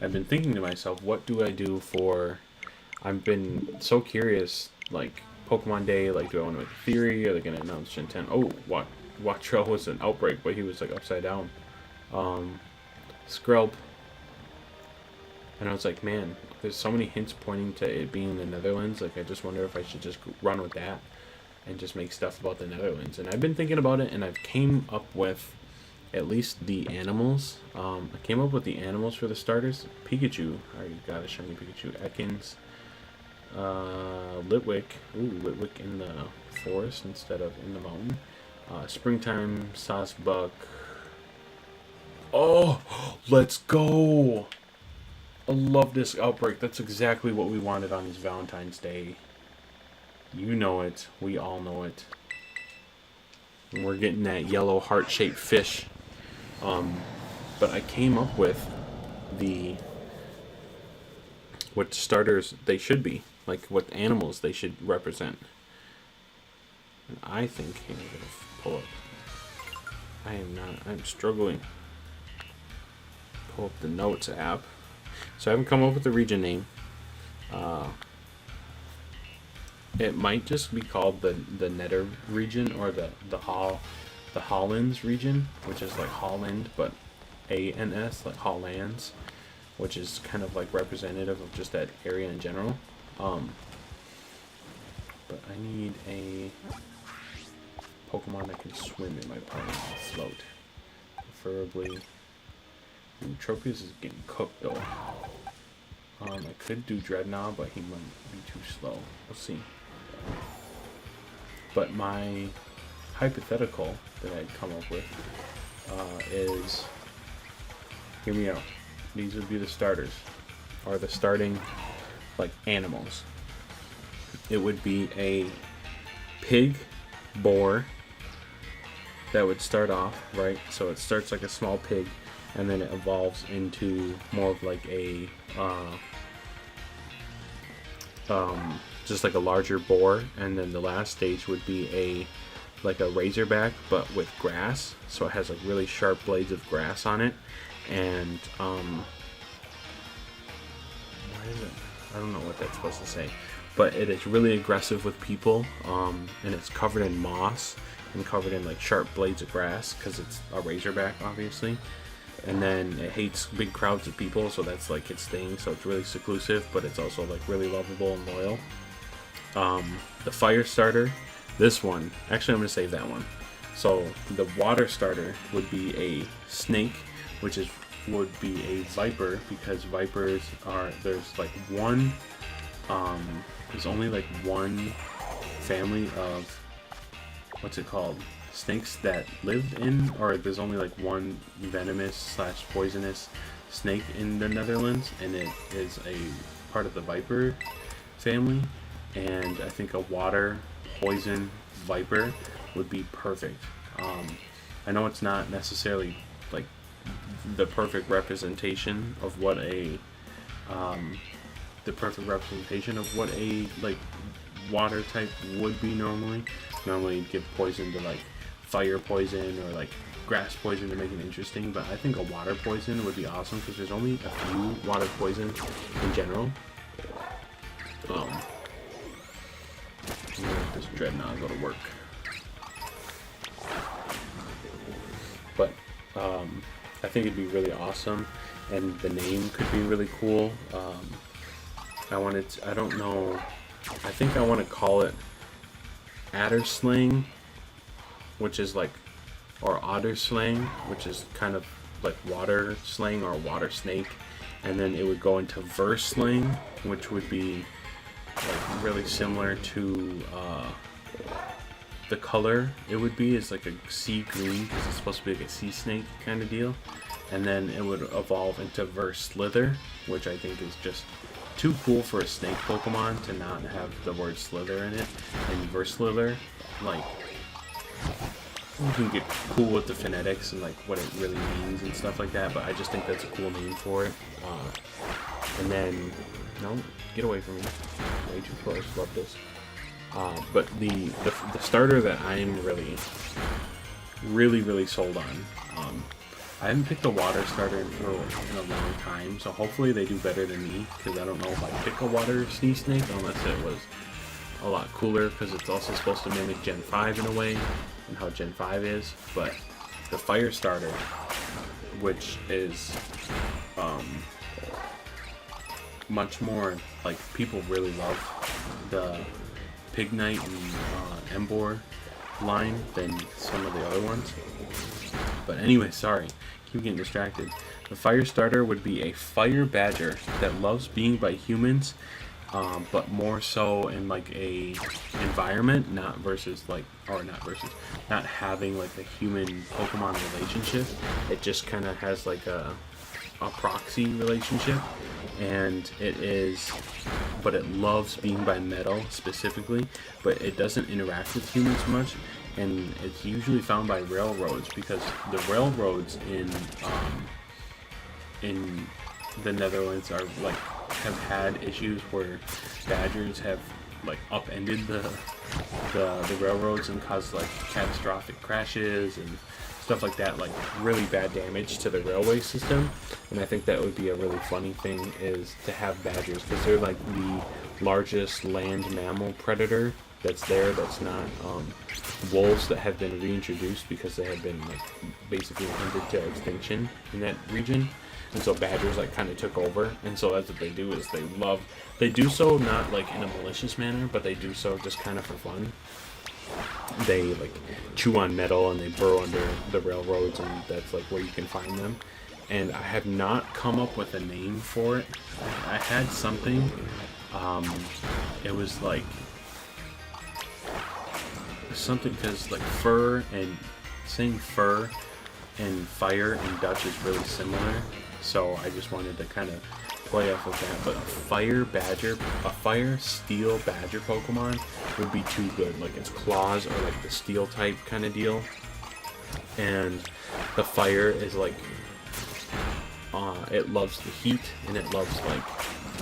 I've been thinking to myself, what do I do for, I've been so curious, like Pokemon Day, like do I want to make a theory, are they going to announce Gen 10? Oh, Wattrell was an outbreak, but he was like upside down. Skrelp. And I was like, man, there's so many hints pointing to it being in the Netherlands, like I just wonder if I should just run with that and just make stuff about the Netherlands. And I've been thinking about it, and I've came up with at least the animals. I came up with the animals for the starters. Pikachu, I already got a shiny Pikachu. Ekans, Litwick. Ooh, Litwick in the forest instead of in the mountain. Springtime, Sasbuck. Oh, let's go! I love this outbreak. That's exactly what we wanted on this Valentine's Day. You know it. We all know it. And we're getting that yellow heart-shaped fish. But I came up with what starters they should be. Like, what animals they should represent. And I think... Here, I'm going to pull up. I am not... I'm struggling. Pull up the Notes app. So I haven't come up with a region name. It might just be called the Nether region, or the Hollands region, which is like Holland, but ANS, like Hollands, which is kind of like representative of just that area in general. But I need a Pokemon that can swim in my party and float. Preferably. Tropius is getting cooked though. I could do Dreadnought, but he might be too slow. We'll see. But my hypothetical that I'd come up with is, hear me out, these would be the starters, or the starting like animals. It would be a pig boar that would start off, right? So it starts like a small pig, and then it evolves into more of like a just like a larger boar, and then the last stage would be like a razorback but with grass, so it has like really sharp blades of grass on it, and what is it? I don't know what that's supposed to say, but it is really aggressive with people, and it's covered in moss and covered in like sharp blades of grass because it's a razorback obviously. And then it hates big crowds of people, so that's like its thing. So it's really seclusive, but it's also like really lovable and loyal. The fire starter, this one, actually I'm going to save that one. So the water starter would be a snake, which would be a viper, because vipers are, there's like one, there's only like one family of, what's it called? Snakes that live in, or there's only like one venomous / poisonous snake in the Netherlands, and it is a part of the viper family. And I think a water poison viper would be perfect. I know it's not necessarily like the perfect representation of what a like water type would be normally. Normally you'd give poison to like fire poison or like grass poison to make it interesting, but I think a water poison would be awesome because there's only a few water poison in general. I'm gonna let this dreadnought go to work. But I think it'd be really awesome, and the name could be really cool. I don't know, I think I want to call it Adder Sling, which is like, or Otter Slang, which is kind of like water slang or water snake, and then it would go into Verse Slang, which would be like really similar to the color it would be is like a sea green because it's supposed to be like a sea snake kind of deal, and then it would evolve into Verse Slither, which I think is just too cool for a snake Pokemon to not have the word Slither in it. And Verse Slither, like, you can get cool with the phonetics and like what it really means and stuff like that, but I just think that's a cool name for it. And then, no, get away from me, way too close, love this. But the starter that I'm really sold on, I haven't picked a water starter in a long time, so hopefully they do better than me, because I don't know if I pick a water Sneeze Snake unless it was a lot cooler, because it's also supposed to mimic Gen 5 in a way, and how Gen 5 is. But the fire starter, which is much more, like, people really love the Pignite and Embor line than some of the other ones. But anyway, sorry, keep getting distracted. The fire starter would be a fire badger that loves being by humans, but more so in like a environment, not having like a human Pokemon relationship. It just kind of has like a proxy relationship, and but it loves being by metal specifically, but it doesn't interact with humans much. And it's usually found by railroads, because the railroads in the Netherlands are like have had issues where badgers have like upended the railroads and caused like catastrophic crashes and stuff like that, like really bad damage to the railway system. And I think that would be a really funny thing, is to have badgers, because they're like the largest land mammal predator that's not wolves that have been reintroduced because they have been like basically hunted to extinction in that region. And so badgers like kind of took over, and so that's what they do, is they do so not like in a malicious manner, but they do so just kind of for fun. They like chew on metal and they burrow under the railroads, and that's like where you can find them. And I have not come up with a name for it. I had something, it was like something, because like saying fur and fire in Dutch is really similar, so I just wanted to kind of play off of that. But a fire steel badger Pokemon would be too good. Like its claws are like the steel type kind of deal, and the fire is like it loves the heat, and it loves like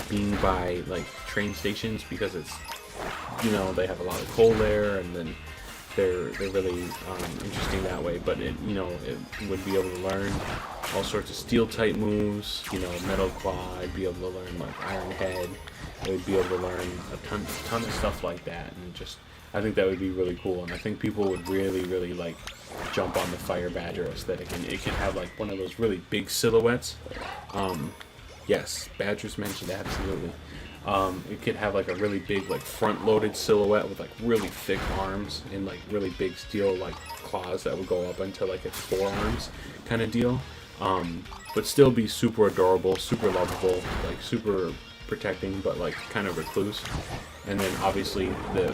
being by like train stations, because it's, you know, they have a lot of coal there, and then they're really interesting that way. But it would be able to learn all sorts of steel type moves, you know, Metal Claw. I'd be able to learn like Iron Head. I would be able to learn a ton of stuff like that, and just I think that would be really cool. And I think people would really like jump on the Fire Badger aesthetic, and it could have like one of those really big silhouettes. Yes, Badgers mentioned, absolutely. It could have like a really big like front-loaded silhouette with like really thick arms and like really big steel like claws that would go up into like its forearms kind of deal. But still be super adorable, super lovable, like super protecting, but like kind of recluse. And then obviously the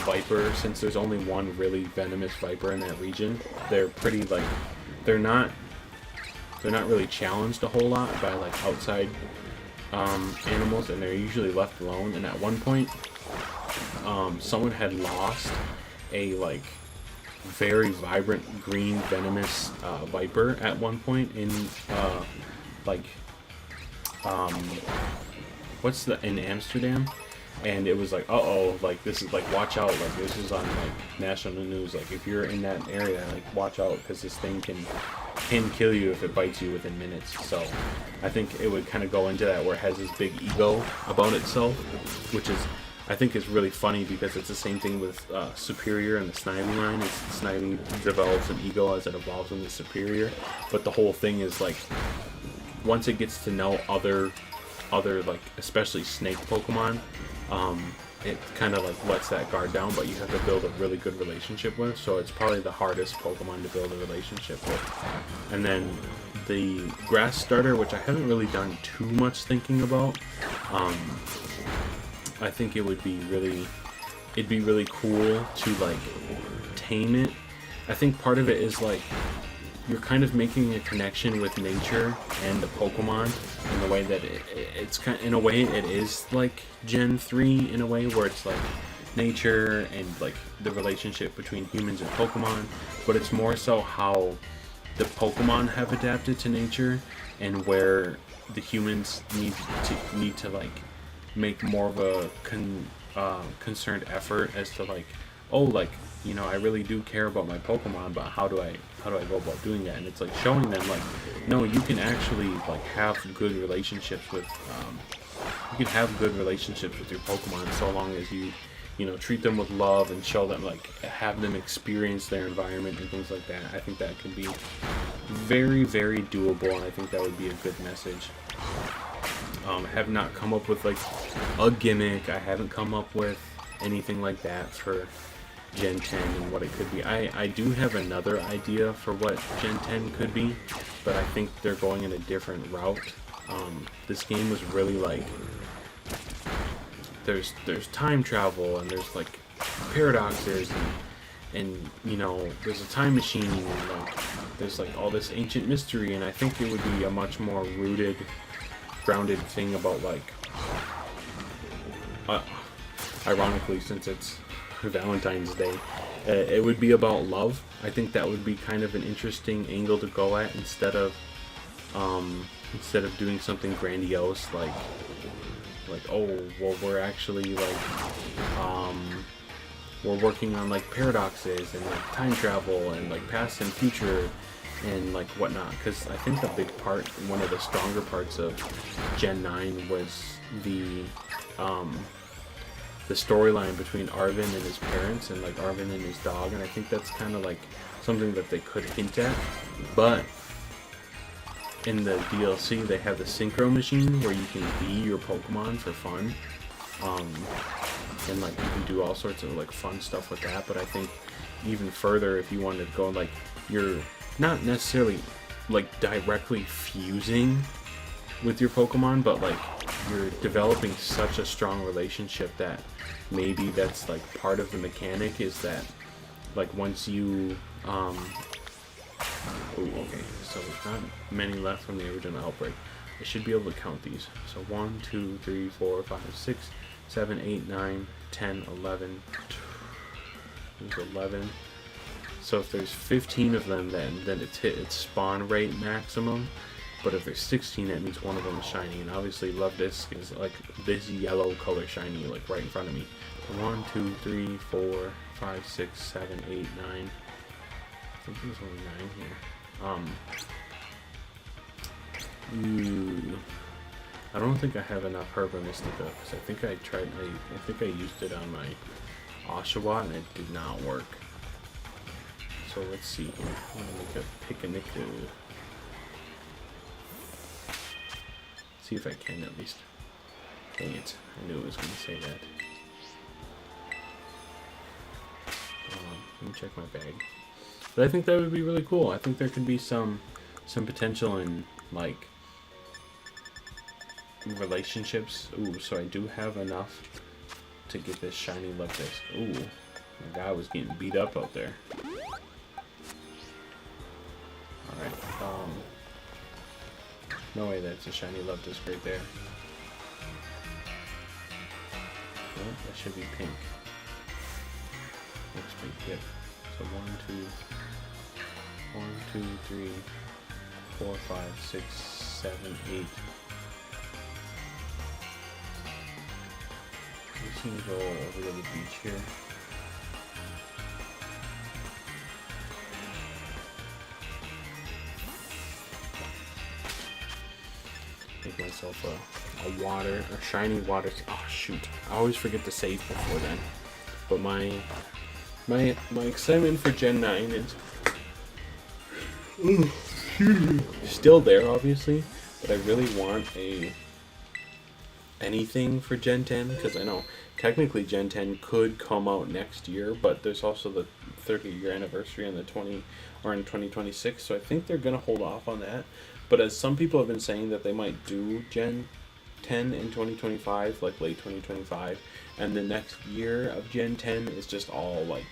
Viper, since there's only one really venomous Viper in that region, they're pretty like they're not really challenged a whole lot by like outside animals, and they're usually left alone. And at one point someone had lost a like very vibrant green venomous viper at one point in like what's the in Amsterdam, and it was like, uh-oh, like this is like, watch out, like this is on like national news, like if you're in that area, like watch out, because this thing can kill you if it bites you within minutes. So I think it would kind of go into that, where it has this big ego about itself, which is, I think, is really funny, because it's the same thing with Superior and the Snivy line. It's Snivy develops an ego as it evolves into Superior, but the whole thing is like, once it gets to know other like especially snake Pokemon, it kind of like lets that guard down, but you have to build a really good relationship with. So it's probably the hardest Pokemon to build a relationship with. And then the Grass Starter, which I haven't really done too much thinking about. I think it'd be really cool to like tame it. I think part of it is like, you're kind of making a connection with nature and the Pokemon in the way that it's kind of, in a way it is like Gen 3 in a way, where it's like nature and like the relationship between humans and Pokemon, but it's more so how the Pokemon have adapted to nature, and where the humans need to like make more of a concerned effort as to like, oh, like, you know, I really do care about my Pokemon, but how do I go about doing that? And it's like showing them like, no, you can actually like have good relationships with your Pokemon, so long as you know, treat them with love and show them, like, have them experience their environment and things like that. I think that could be very, very doable, and I think that would be a good message. I have not come up with like a gimmick. I haven't come up with anything like that for Gen 10 and what it could be. I do have another idea for what Gen 10 could be, but I think they're going in a different route. This game was really like, there's time travel, and there's like paradoxes, and you know, there's a time machine, and like there's like all this ancient mystery, and I think it would be a much more rooted, grounded thing about like, ironically, since it's Valentine's Day, it would be about love. I think that would be kind of an interesting angle to go at, instead of doing something grandiose like oh, well, we're actually like we're working on like paradoxes and like time travel and like past and future and like whatnot. Because I think the big part, one of the stronger parts of Gen 9 was the storyline between Arvin and his parents, and like Arvin and his dog, and I think that's kind of like something that they could hint at. But in the DLC, they have the synchro machine where you can be your Pokemon for fun, and like you can do all sorts of like fun stuff with that. But I think even further, if you wanted to go like, you're not necessarily like directly fusing with your Pokemon, but like you're developing such a strong relationship that maybe that's like part of the mechanic, is that like once you okay, so there's not many left from the original outbreak. I should be able to count these. So 1, 2, 3, 4, 5, 6, 7, 8, 9, 10, 11. There's 11. So if there's 15 of them, then it's hit its spawn rate maximum. But if there's 16, that means one of them is shiny. And obviously Luvdisc is like this yellow color shiny, like right in front of me. 1, 2, 3, 4, 5, 6, 7, 8, 9. I think there's only 9 here. I don't think I have enough Herba Mystica, because I think I used it on my Oshawott and it did not work. So let's see here. I'm gonna make a Picanicu. See if I can at least. Dang it, I knew it was gonna say that. Let me check my bag. But I think that would be really cool. I think there could be some potential in like relationships. Ooh, so I do have enough to get this shiny Luvdisc. Ooh, my guy was getting beat up out there. Alright, no way that's a shiny Luvdisc right there. Well, that should be pink. Looks pink, yep. So 1, 2, 3, 4, 5, 6, 7, 8. We just need to go over to the beach here. Make myself a water, a shiny water. Oh shoot! I always forget to save before then. But my excitement for Gen 9 is still there, obviously. But I really want anything for Gen 10 because I know technically Gen 10 could come out next year, but there's also the 30-year anniversary in in 2026. So I think they're gonna hold off on that. But as some people have been saying that they might do Gen 10 in 2025, like late 2025, and the next year of Gen 10 is just all like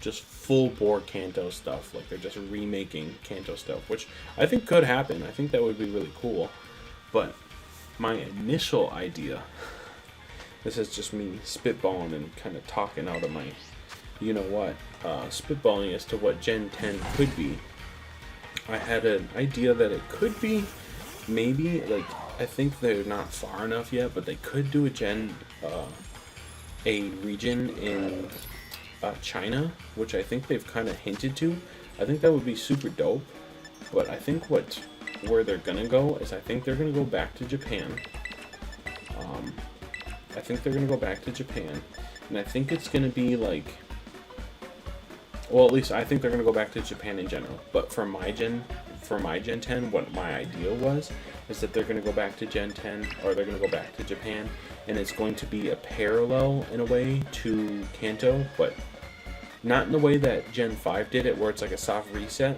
just full bore Kanto stuff. Like they're just remaking Kanto stuff, which I think could happen. I think that would be really cool. But my initial idea, this is just me spitballing and kind of talking out of my, spitballing as to what Gen 10 could be. I had an idea that it could be maybe, like, I think they're not far enough yet, but they could do a region in China, which I think they've kind of hinted to. I think that would be super dope, but I think where they're gonna go is I think they're gonna go back to Japan. I think they're gonna go back to Japan, and I think it's gonna be like, well, at least I think they're gonna go back to Japan in general. But for my Gen 10, what my idea was is that they're gonna go back to Gen 10, or they're gonna go back to Japan, and it's going to be a parallel in a way to Kanto, but not in the way that Gen 5 did it, where it's like a soft reset.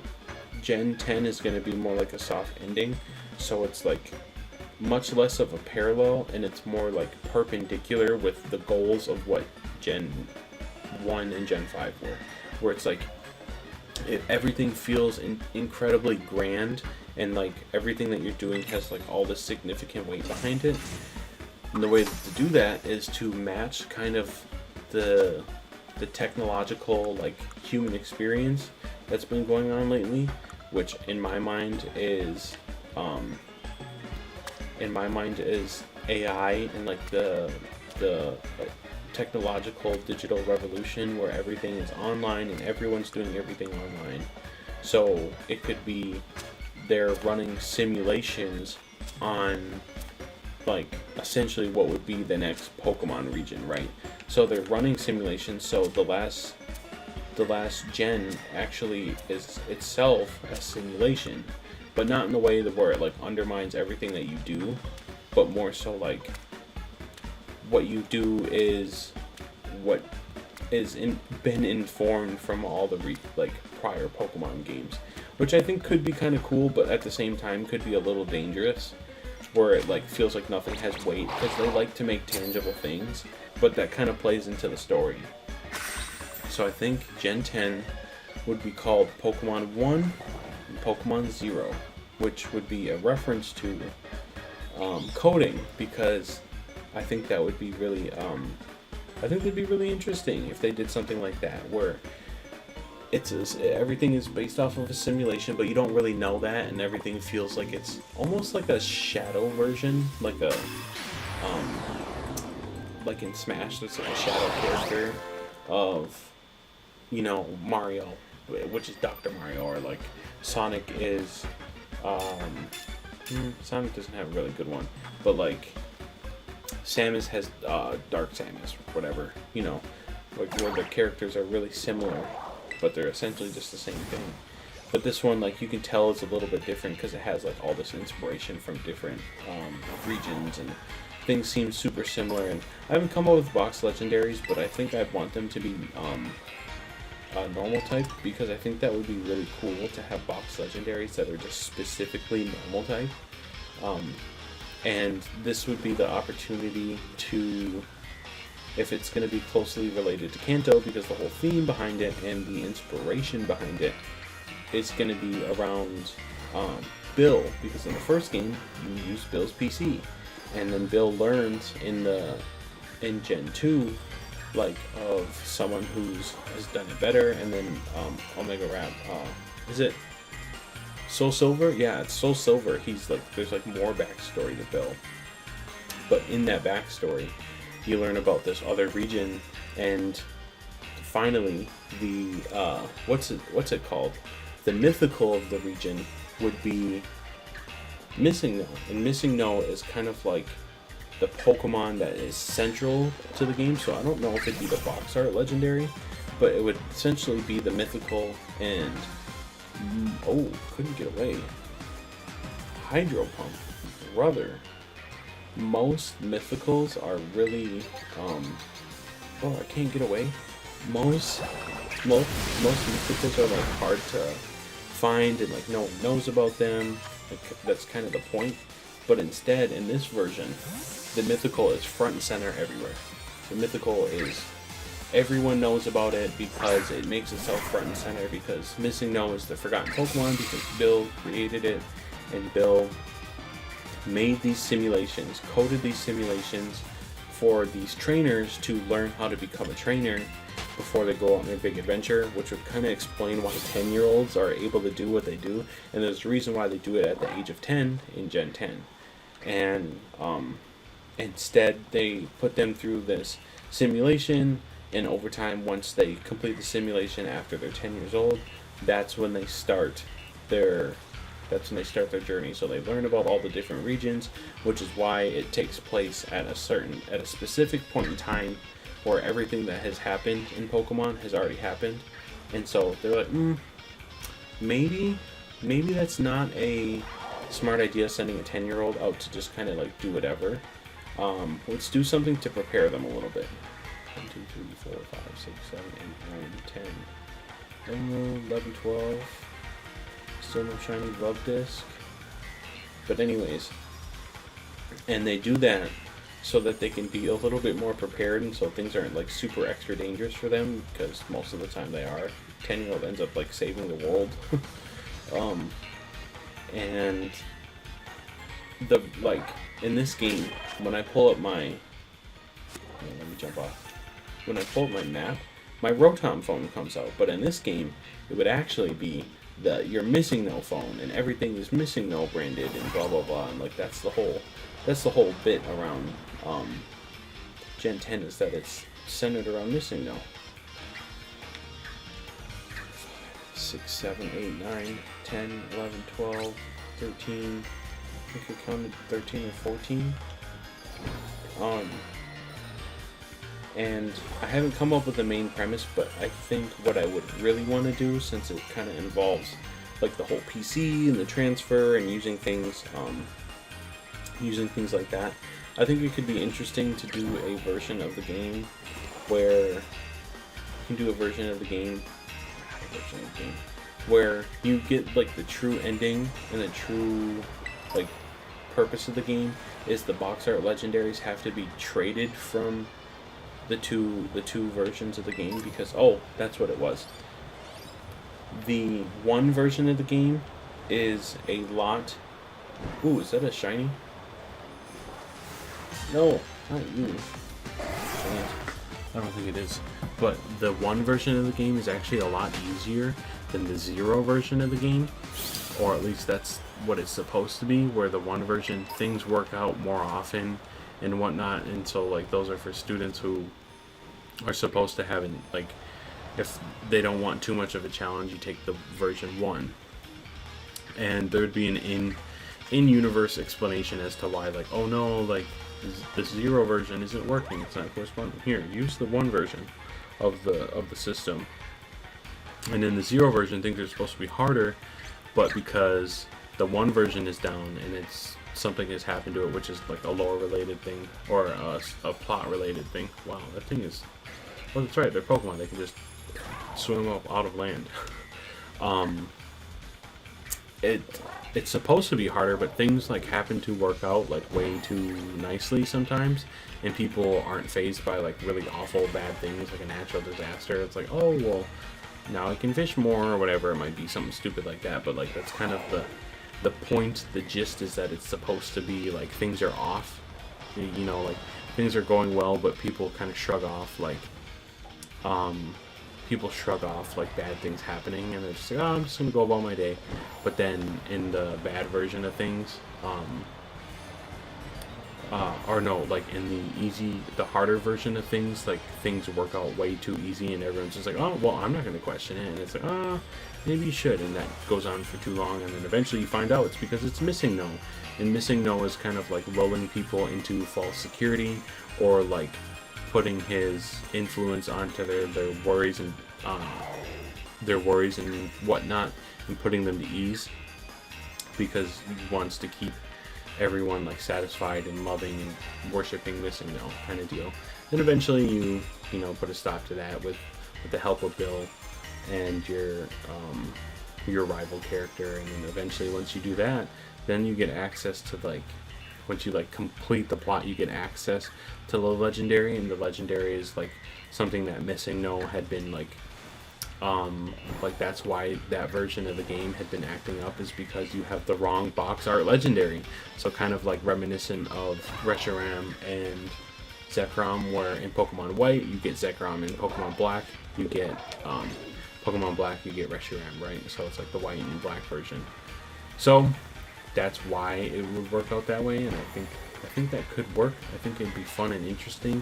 Gen 10 is going to be more like a soft ending, so it's like much less of a parallel, and it's more like perpendicular with the goals of what Gen 1 and Gen 5 were, where it's like everything feels incredibly grand, and like everything that you're doing has like all this significant weight behind it. And the way to do that is to match kind of the technological, like, human experience that's been going on lately, which in my mind is AI and like the technological digital revolution where everything is online and everyone's doing everything online. So it could be they're running simulations on like essentially what would be the next Pokemon region, right? So they're running simulations, so the last gen actually is itself a simulation, but not in the way that where it like undermines everything that you do, but more so like what you do is what is been informed from all the prior Pokemon games, which I think could be kind of cool, but at the same time could be a little dangerous, where it like feels like nothing has weight, because they like to make tangible things, but that kind of plays into the story. So I think Gen 10 would be called Pokemon 1 and Pokemon 0, which would be a reference to coding, because I think that would be really interesting if they did something like that, where everything is based off of a simulation, but you don't really know that, and everything feels like it's almost like a shadow version, like like in Smash, there's like a shadow character of, Mario, which is Dr. Mario, or like Sonic is, Sonic doesn't have a really good one, but like Samus has Dark Samus, whatever, like where the characters are really similar, but they're essentially just the same thing. But this one, like, you can tell it's a little bit different because it has like all this inspiration from different regions, and things seem super similar. And I haven't come up with box legendaries, but I think I'd want them to be normal type, because I think that would be really cool to have box legendaries that are just specifically normal type. And this would be the opportunity to, if it's going to be closely related to Kanto, because the whole theme behind it and the inspiration behind it is going to be around Bill, because in the first game you use Bill's PC, and then Bill learns in the in Gen 2, like, of someone has done it better, and then Omega Rap, is it Soul Silver? Yeah, it's Soul Silver. He's like, there's like more backstory to Bill, but in that backstory, you learn about this other region, and finally, the what's it called? The mythical of the region would be Missing No, and Missing No is kind of like the Pokemon that is central to the game. So I don't know if it'd be the box art legendary, but it would essentially be the mythical. And oh, couldn't get away. Hydro Pump, brother. Most mythicals are really oh, I can't get away. Most mythicals are like hard to find, and like no one knows about them. Like, that's kind of the point. But instead, in this version, the mythical is front and center everywhere. The mythical is, everyone knows about it because it makes itself front and center, because Missing No is the forgotten Pokemon because Bill created it, and Bill made these simulations, coded these simulations for these trainers to learn how to become a trainer before they go on their big adventure, which would kind of explain why 10-year-olds are able to do what they do. And there's a reason why they do it at the age of 10 in Gen 10. And instead, they put them through this simulation, and over time, once they complete the simulation after they're 10 years old, that's when they start their journey. So they learn about all the different regions, which is why it takes place at a specific point in time where everything that has happened in Pokemon has already happened. And so they're like, maybe that's not a smart idea, sending a 10-year-old out to just kind of like do whatever. Let's do something to prepare them a little bit. 1, 2, 3, 4, 5, 6, 7, 8, 9, 10, 11, 12. Still no shiny Love Disc. But anyways, and they do that so that they can be a little bit more prepared, and so things aren't like super extra dangerous for them, because most of the time they are. 10-year-old ends up like saving the world. And the, like, in this game, when I pull up my, let me jump off. When I pull up my map, my Rotom phone comes out, but in this game, it would actually be your Missing No phone, and everything is Missing No branded, and blah blah blah, and like that's the whole bit around Gen 10, is that it's centered around Missing No. 6, 7, 8, 9, 10, 11, 12, 13. I think I counted 13 or 14. And I haven't come up with the main premise, but I think what I would really want to do, since it kind of involves like the whole PC and the transfer and using things like that, I think it could be interesting to do a version of the game where where you get like the true ending, and the true like purpose of the game is the box art legendaries have to be traded from the two versions of the game, because that's what it was. The one version of the game is a lot. Ooh, is that a shiny? No, not you. I don't think it is. But the one version of the game is actually a lot easier than the 0 version of the game, or at least that's what it's supposed to be, where the one version things work out more often and whatnot, and so like those are for students who are supposed to have, like, if they don't want too much of a challenge, you take the version 1, and there'd be an in-universe explanation as to why, like, oh no, like the 0 version isn't working, it's not corresponding. Here, use the 1 version of the system. And in the 0 version, things are supposed to be harder, but because the 1 version is down and something has happened to it, which is like a lore related thing or a plot related thing. Wow, that thing is. Well, that's right. They're Pokemon. They can just swim up out of land. It's supposed to be harder, but things like happen to work out like way too nicely sometimes, and people aren't fazed by like really awful bad things like a natural disaster. It's like, oh well, now I can fish more or whatever. It might be something stupid like that, but like that's kind of the point. The gist is that it's supposed to be like things are off. You know, like things are going well, but people kind of shrug off like bad things happening, and they're just like, oh, I'm just gonna go about my day. But then in the bad version of things, or no, like in the harder version of things, like things work out way too easy, and everyone's just like, oh, well, I'm not gonna question it, and it's like, maybe you should, and that goes on for too long, and then eventually you find out it's because it's missing no, and missing no is kind of like lulling people into false security, or like putting his influence onto their worries and whatnot, and putting them to ease because he wants to keep everyone like satisfied and loving and worshiping Missing No kind of deal. Then eventually you put a stop to that with the help of Bill and your rival character, and then eventually once you do that, then you get access to once you complete the plot, you get access to the legendary, and the legendary is something that Missing No had been that's why that version of the game had been acting up, is because you have the wrong box art legendary. So kind of reminiscent of Reshiram and Zekrom, where in Pokemon White you get Zekrom, in Pokemon Black you get you get Reshiram, right? So it's like the white and black version. So that's why it would work out that way, and I think that could work. I think it'd be fun and interesting,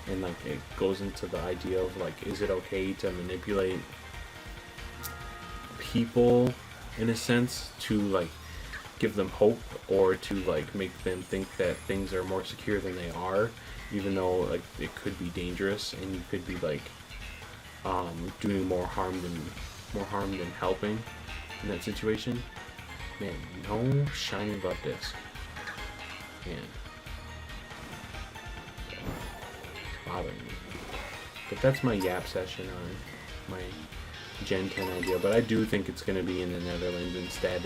and it goes into the idea of is it okay to manipulate people in a sense to give them hope, or to make them think that things are more secure than they are, even though it could be dangerous, and you could be doing more harm than helping in that situation. Man, no shiny love disc. Man. Bothering me. But that's my yap session on my Gen 10 idea. But I do think it's going to be in the Netherlands instead,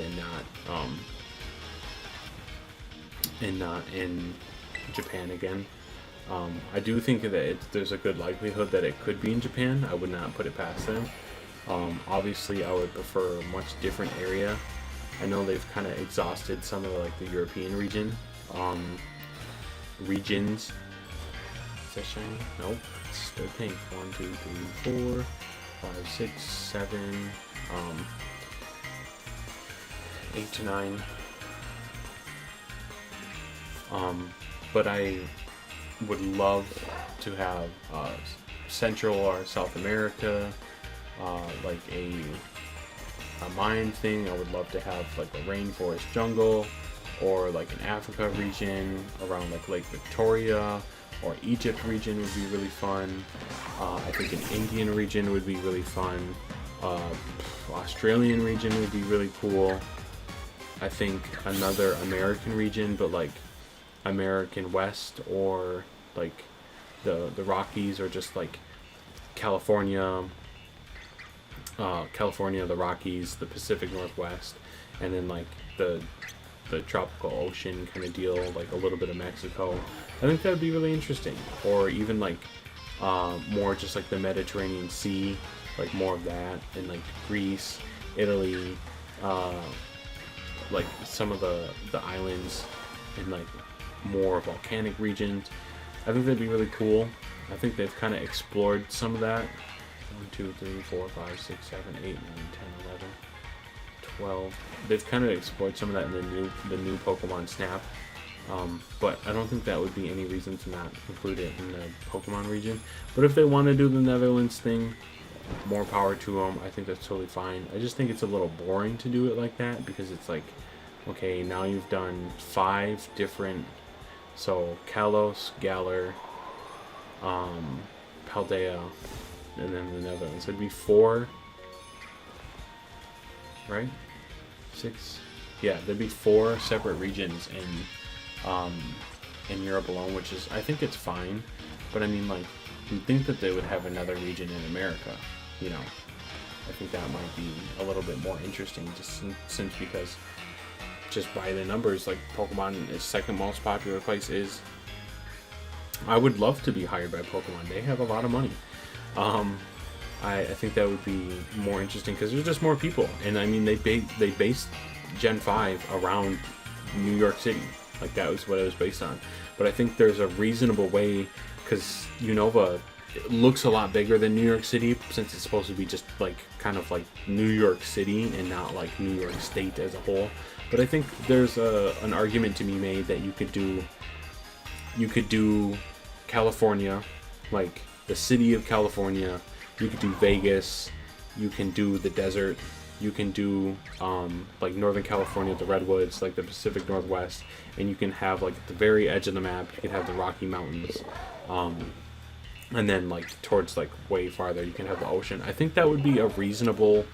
and not in Japan again. I do think that there's a good likelihood that it could be in Japan. I would not put it past them. Obviously, I would prefer a much different area. I know they've kind of exhausted some of the European regions. Is that shiny? Nope. It's still pink. 1, 2, 3, 4, 5, 6, 7, 8 to 9. But I would love to have Central or South America, a Mayan thing. I would love to have a rainforest jungle, or an Africa region around Lake Victoria, or Egypt region would be really fun. I think an Indian region would be really fun. Australian region would be really cool. I think another American region, but American West, or the Rockies, or just California, the Rockies, the Pacific Northwest, and then the tropical ocean kind of deal, a little bit of Mexico. I think that would be really interesting. Or even more just the Mediterranean Sea, more of that, and Greece, Italy, some of the islands, and more volcanic regions. I think that'd be really cool. I think they've kind of explored some of that. 1, 2, 3, 4, 5, 6, 7, 8, 9, 10, 11, 12. They've kind of explored some of that in the new Pokemon Snap. But I don't think that would be any reason to not include it in the Pokemon region. But if they want to do the Netherlands thing, more power to them. I think that's totally fine. I just think it's a little boring to do it like that, because it's okay, now you've done 5 different. So Kalos, Galar, Paldea, and then the Netherlands. It'd be 4, right? 6. Yeah, there'd be 4 separate regions in Europe alone, which is, I think it's fine. But I mean, you'd think that they would have another region in America. I think that might be a little bit more interesting, just since because just by the numbers, Pokemon is second most popular place is. I would love to be hired by Pokemon. They have a lot of money. I think that would be more interesting because there's just more people, and I mean they based Gen 5 around New York City. That was what it was based on. but I think there's a reasonable way, because Unova looks a lot bigger than New York City, since it's supposed to be just like kind of like New York City and not like New York State as a whole. But I think there's an argument to be made that you could do California, like the city of California. You could do Vegas. You can do the desert. You can do like Northern California, the Redwoods, like the Pacific Northwest, and you can have like at the very edge of the map, you can have the Rocky Mountains, and then like towards like way farther, you can have the ocean. I think that would be a reasonable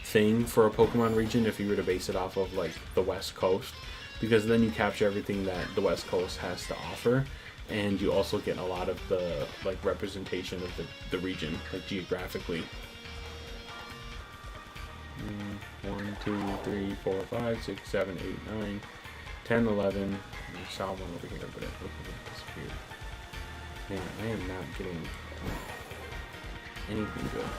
thing for a Pokemon region if you were to base it off of like the West Coast, because then you capture everything that the West Coast has to offer, and you also get a lot of the like representation of the region, like geographically. 1, 2, 3, 4, 5, 6, 7, 8, 9, 10, 11. I saw one over here, but it disappeared. Man, I am not getting anything good.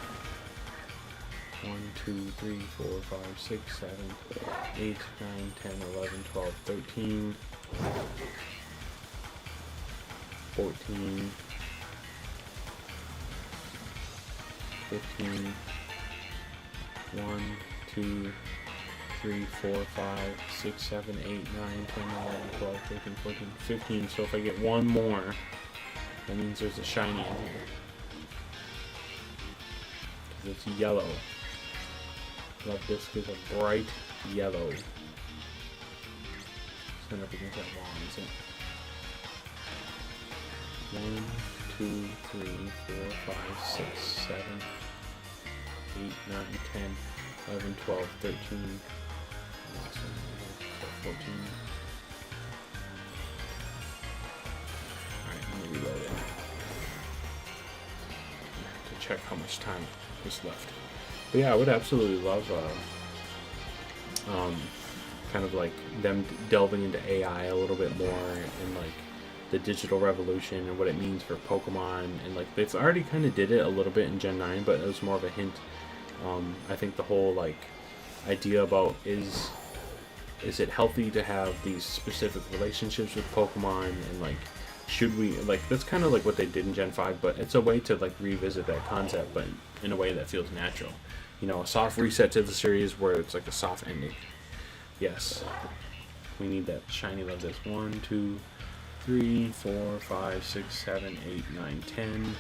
1, 2, 3, 4, 5, 6, 7, 8, 9, 10, 11, 12, 13, 14, 15, 1, 2, 3, 4, 5, 6, 7, 8, 9, 10, 11, 12, 13, 14, 15. So if I get one more, that means there's a shiny in here. Because it's yellow. Love-Disc is a bright yellow. Stand up against that wall, is it? 1, 2, 3, 4, 5, 6, 7, 8, 9, 10, 11, 12, 13, 14. Alright, let me reload it. To check how much time is left. But yeah, I would absolutely love kind of like them delving into AI a little bit more, and like the digital revolution and what it means for Pokemon, and like they've already kind of did it a little bit in Gen 9, but it was more of a hint. I think the whole like idea about is it healthy to have these specific relationships with Pokemon, and like should we, like that's kind of like what they did in Gen 5, but it's a way to like revisit that concept, but in a way that feels natural. You know, a soft reset to the series where it's like a soft ending. Yes, we need that shiny Love-Disc. 1, 2, 3, 4, 5, 6, 7, 8, 9, 10.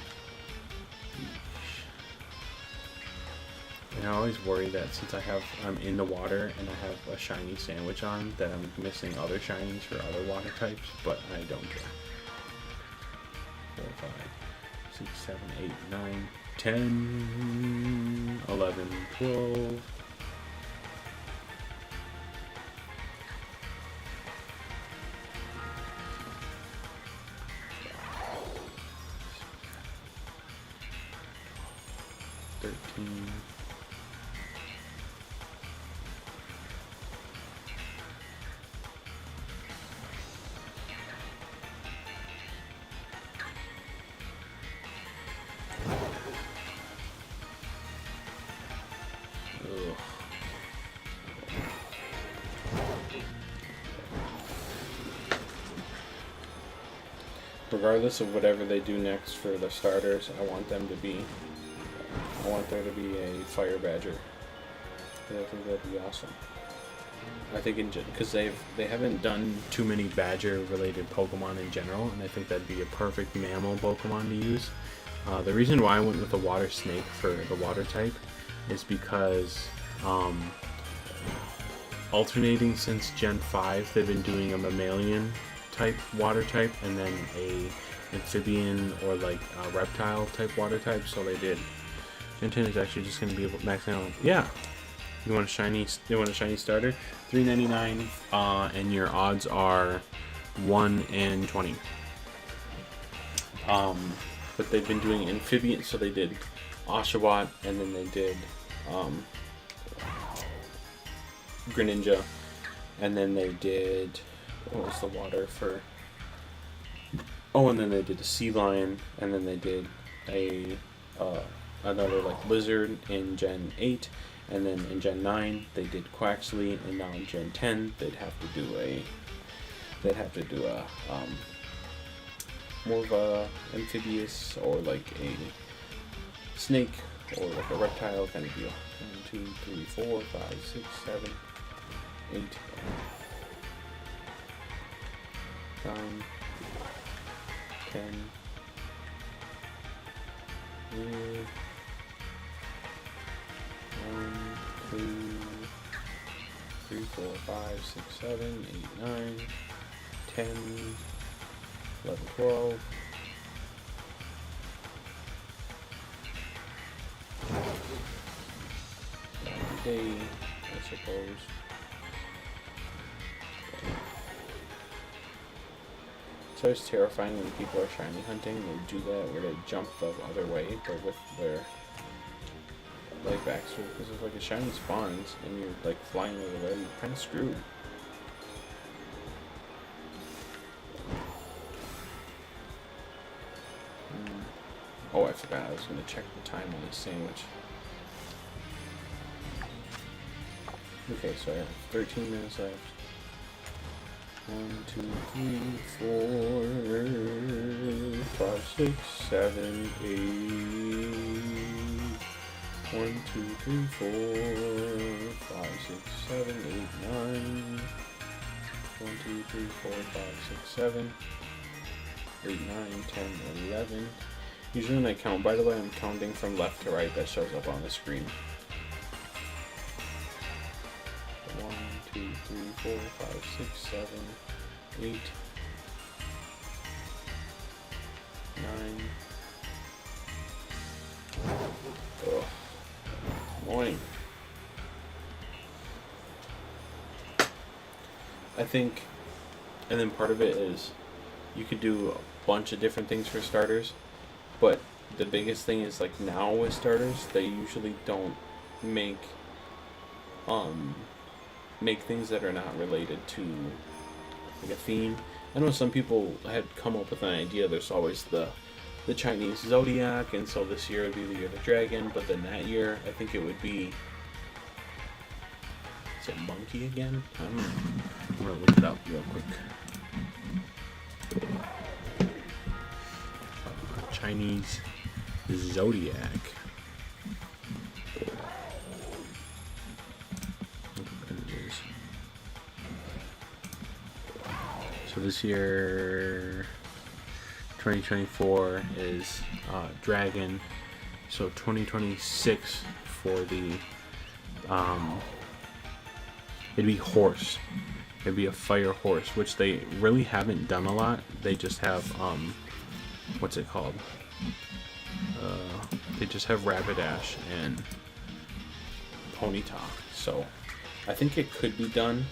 And I always worry that since I'm in the water and I have a shiny sandwich on, that I'm missing other shinies for other water types, but I don't care. 4, 5, 6, 7, 8, 9, 10, 11, 12. Regardless of whatever they do next for the starters, I want there to be a Fire Badger. I think that'd be awesome. I think because they haven't done too many Badger related Pokemon in general, and I think that'd be a perfect mammal Pokemon to use. The reason why I went with the Water Snake for the water type is because alternating since Gen 5, they've been doing a mammalian type water type and then a amphibian or like a reptile type water type. So they did. Gen 10 is actually just going to be able to max out. Yeah. You want a shiny starter? $3.99, and your odds are 1 in 20. But they've been doing amphibian, so they did Oshawott, and then they did Greninja, and then they did, what was the water for? Oh, and then they did a sea lion, and then they did a another like lizard in Gen 8, and then in Gen 9 they did Quaxley, and now in Gen 10 they'd have to do a more of a amphibious or like a snake or like a reptile kind of deal. 1, 2, 3, 4, 5, 6, 7, 8, 9, 10, 1, 2, 3, 4, 5, 6, 7, 8, 9, 10, 11, 12. Day, I suppose. It's always terrifying when people are shiny hunting. They do that where they jump the other way, but with their life backstory. Because if like a shiny spawns and you're like flying the other way, you're kind of screwed. Oh, I forgot. I was going to check the time on this sandwich. Okay, so I have 13 minutes left. 1, 2, 3, 4, 5, 6, 7, 8. 1, 2, 3, 4, 5, 6, 7, 8, 9. 1, 2, 3, 4, 5, 6, 7, 8, 9, 10, 11. Usually when I count, by the way, I'm counting from left to right. That shows up on the screen. 1, 2, 3, 4, 5, 6, 7, 8, 9. Ugh. Annoying. I think, and then part of it is you could do a bunch of different things for starters, but the biggest thing is like now with starters, they usually don't make things that are not related to like a theme. I know some people had come up with an idea. There's always the Chinese zodiac, and so this year would be the year of the dragon, but then that year I think it would be, is it monkey again? I'm gonna look it up real quick. Chinese zodiac. So this year, 2024 is dragon. So 2026 for the it'd be horse. It'd be a fire horse, which they really haven't done a lot. They just have what's it called? They just have Rapidash and Ponyta. So I think it could be done,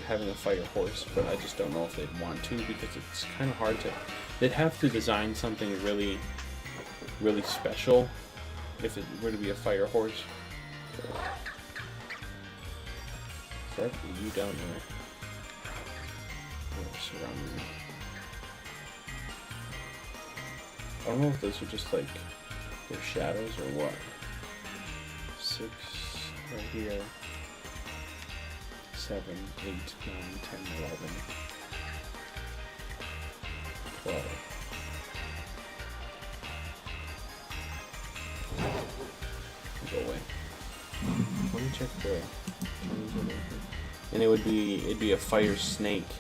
having a fire horse, but I just don't know if they'd want to, because it's kind of hard to. They'd have to design something really, really special if it were to be a fire horse. Is that you down there? Oh, surrounding me. I don't know if those are just like their shadows or what. 6 right here. 7, 8, 9, 10, 11, 12. Go away. Let me check the. And it'd be a fire snake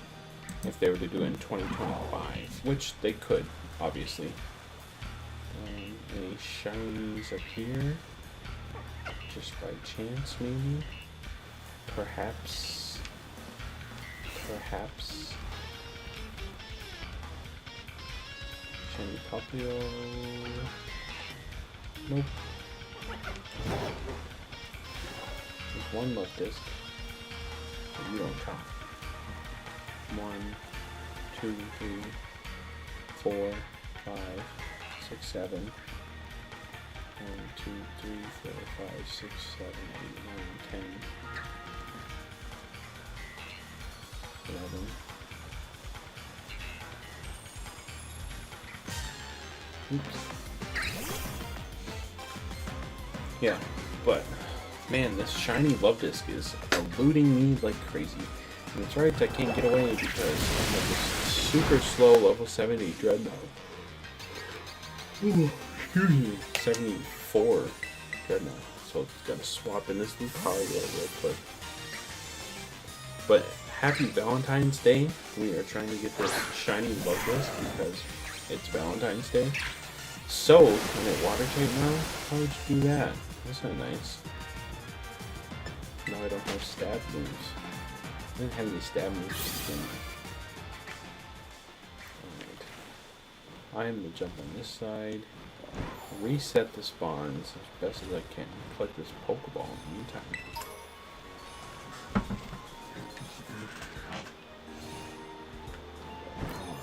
if they were to do it in 2025, which they could, obviously. Any shinies up here? Just by chance, maybe? Perhaps. Shiny Papio. Nope. There's one left disc. You don't count. 1, 2, 3, 4, 5, 6, 7. 1, 2, 3, 4, 5, 6, 7, 8, 9, 10. 11. Oops. Yeah, but man, this shiny love disc is eluding me like crazy. And it's right, I can't get away because I'm like this super slow level 70 Dreadnought. Ooh, excuse me. 74 Dreadnought. So it's got to swap in this new power real quick. But happy Valentine's Day. We are trying to get this shiny Loveless because it's Valentine's Day. So, can it water type now? How would you do that? That's not nice. Now I don't have stab moves. I didn't have any stab moves to begin with. Alright. I am going to jump on this side. Reset the spawns as best as I can. Collect this Pokeball in the meantime.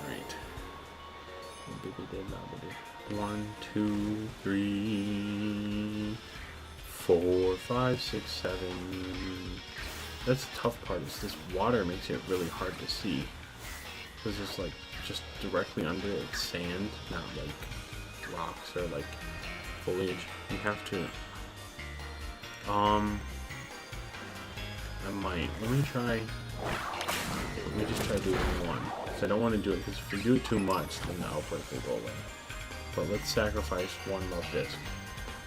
Alright. 1, 2, 3, 4, 5, 6, 7. That's the tough part, is this water makes it really hard to see. Because it's like just directly under it's sand, not like rocks or like foliage. You have to I might let me just try doing one, because I don't want to do it, because if we do it too much then the outbreak will go away. But let's sacrifice one love disc.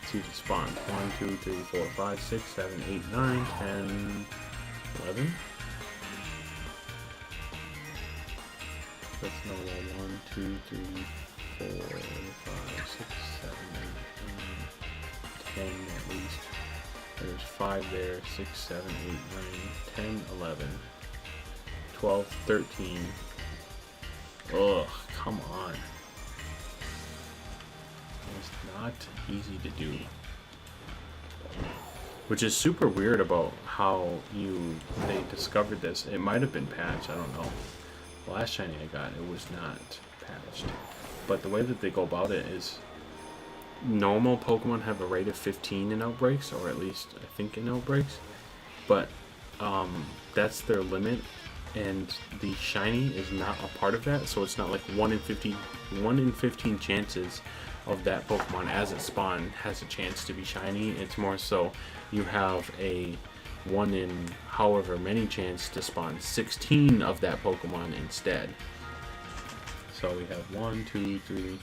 Let's see if it spawns. 1, 2, 3, 4, 5, 6, 7, 8, 9, 10, 11. That's no 1, 2, 3, 4, 5, 6, 7, 8, 9, 10 at least. There's 5 there, 6, 7, 8, 9, 10, 11, 12, 13. Ugh, come on. It's not easy to do. Which is super weird about how they discovered this. It might have been patched, I don't know. The last shiny I got, it was not patched. But the way that they go about it is normal Pokemon have a rate of 15 in outbreaks, or at least I think in outbreaks. But that's their limit, and the shiny is not a part of that, so it's not like 1 in 15 chances of that Pokemon as it spawned has a chance to be shiny. It's more so you have a 1 in however many chance to spawn 16 of that Pokemon instead. So we have 1, 2, 3,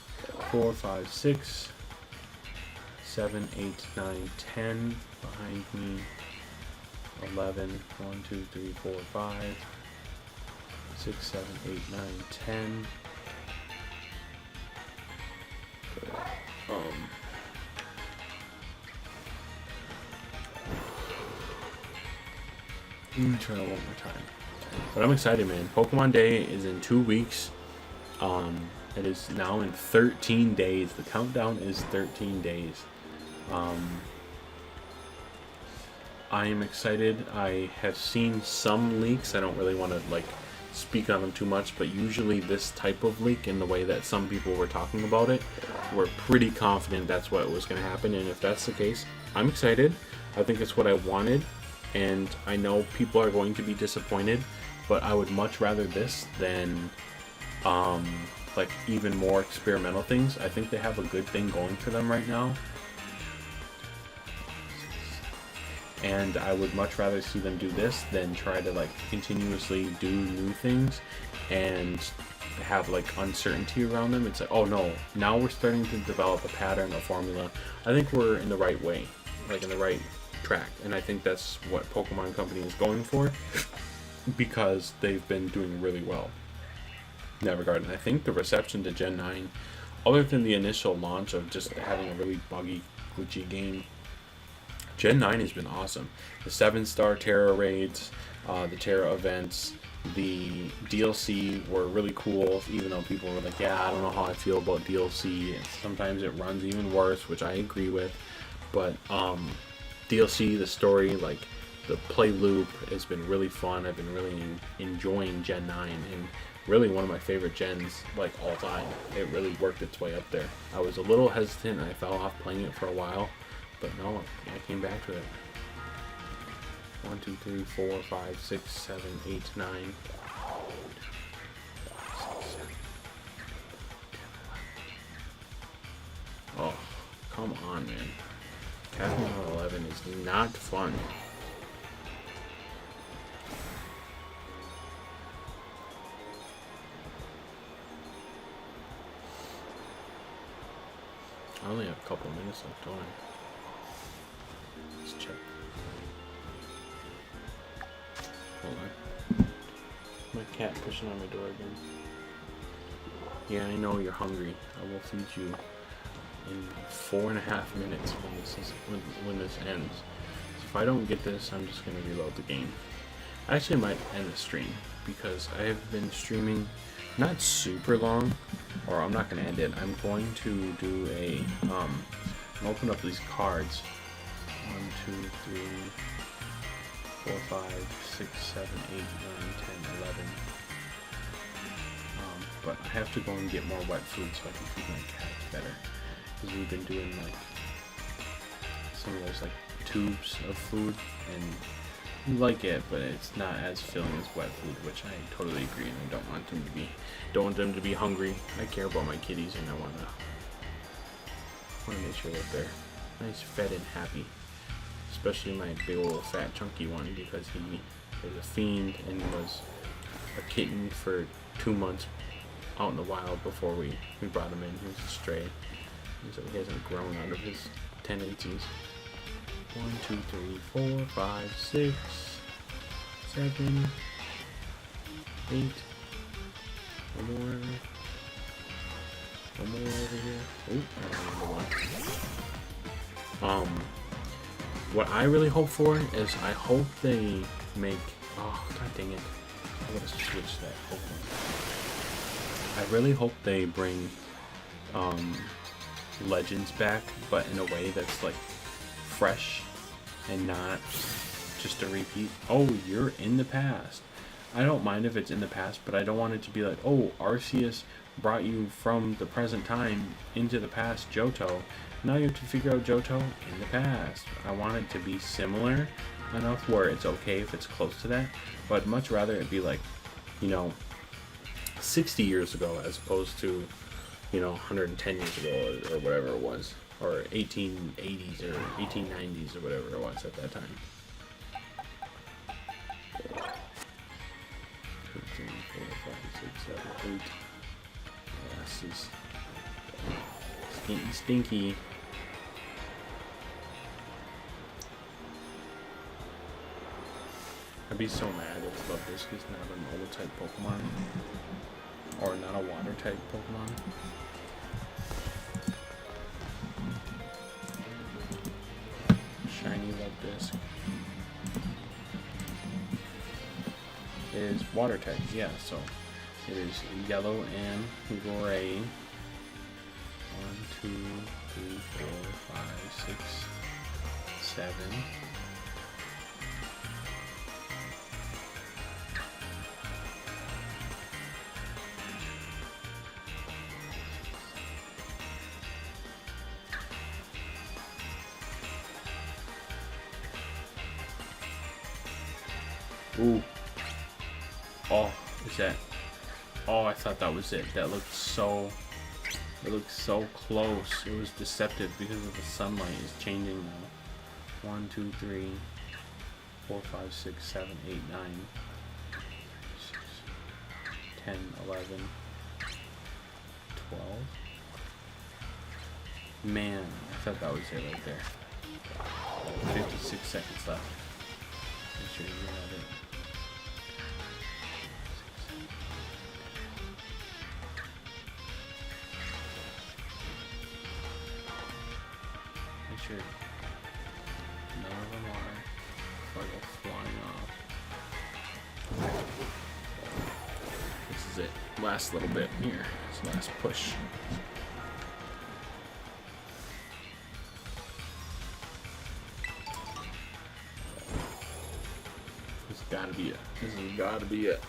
4, 5, 6, 7, 8, 9, 10 behind me. 11, 1, 2, 3, 4, 5, 6, 7, 8, 9, 10. Let me try it one more time. But I'm excited, man. Pokemon Day is in 2 weeks. It is now in 13 days. The countdown is 13 days. I am excited. I have seen some leaks. I don't really want to like speak on them too much, but usually this type of leak, in the way that some people were talking about it, we're pretty confident that's what was going to happen. And if that's the case, I'm excited. I think it's what I wanted, and I know people are going to be disappointed, but I would much rather this than like even more experimental things. I think they have a good thing going for them right now, and I would much rather see them do this than try to like continuously do new things and have like uncertainty around them. It's like, oh no, now we're starting to develop a pattern, a formula. I think we're in the right way, like in the right track, and I think that's what Pokemon Company is going for, because they've been doing really well in that regard. And I think the reception to Gen 9, other than the initial launch of just having a really buggy, glitchy game, Gen 9 has been awesome. The 7-star Terra raids, the Terra events, the DLC were really cool, even though people were like, yeah, I don't know how I feel about DLC. Sometimes it runs even worse, which I agree with. But DLC, the story, like the play loop has been really fun. I've been really enjoying Gen 9, and really one of my favorite gens like all time. It really worked its way up there. I was a little hesitant, and I fell off playing it for a while. But no, I came back to it. 1, 2, 3, 4, 5, 6, 7, 8, 9. 6, 7, 8, 9, 10, 11. Oh, come on, man. Capping on 11 is not fun. only have a couple minutes left, don't I? Let's check. Hold on. My cat pushing on my door again. Yeah, I know you're hungry. I will feed you in 4.5 minutes when this ends. So if I don't get this, I'm just gonna reload the game. I actually might end the stream because I have been streaming not super long, or I'm not gonna end it. I'm going to do a open up these cards. 1, 2, 3, 4, 5, 6, 7, 8, 9, 10, 11. But I have to go and get more wet food so I can feed my cats better. Because we've been doing like some of those like tubes of food, and we like it, but it's not as filling as wet food, which I totally agree. And I don't want them to be hungry. I care about my kitties, and I want to make sure that they're nice, fed, and happy. Especially my big old fat chunky one, because he is a fiend and was a kitten for 2 months out in the wild before we brought him in. He was a stray, and so he hasn't grown out of his tendencies. 1, 2, 3, 4, 5, 6, 7, 8. One more over here. Oh, another one. What I really hope for is I hope they make. Oh, god dang it! I gotta switch that Pokemon. I really hope they bring Legends back, but in a way that's like fresh and not just a repeat. Oh, you're in the past. I don't mind if it's in the past, but I don't want it to be like, oh, Arceus brought you from the present time into the past, Johto. Now you have to figure out Johto in the past. I want it to be similar enough where it's okay if it's close to that, but I'd much rather it be like, 60 years ago as opposed to, 110 years ago or whatever it was, or 1880s or 1890s or whatever it was at that time. 2, 3, 4, 5, 6, 7, 8. Yeah, this is stinky. I'd be so mad if Lubisque is not an old type Pokemon, or not a water type Pokemon. Shiny Lubisque is water type, yeah, so it is yellow and gray. 1, 2, 3, 4, 5, 6, 7. Ooh. Oh, is that? Oh, I thought that was it. That looked so. It looked so close. It was deceptive because of the sunlight is changing now. 1, 2, 3, 4, 5, 6, 7, 8, 9, 6, 10, 11, 12. Man, I thought that was it right there. 56 seconds left. Make sure you have it. Make sure none of them are before I go flying off. This is it. Last little bit here. This last push. This has gotta be it. This has gotta be it.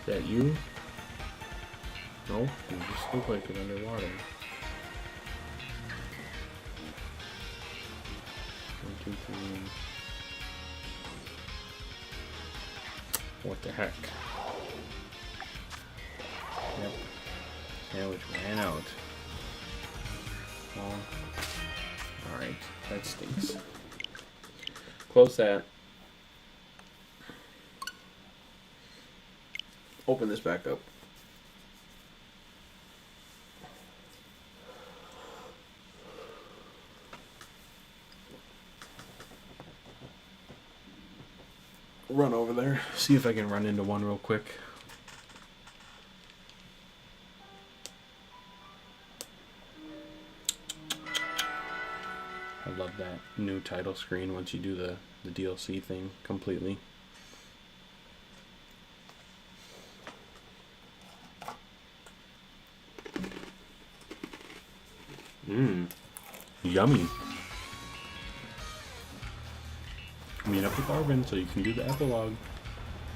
Is that you? No, you just look like it underwater. 1, 2, 3. What the heck? Yep. Sandwich ran out. Well, alright, that stinks. close that. Open this back up. Run over there. See if I can run into one real quick. I love that new title screen once you do the DLC thing completely. Yummy. Meet up with Arvin so you can do the epilogue.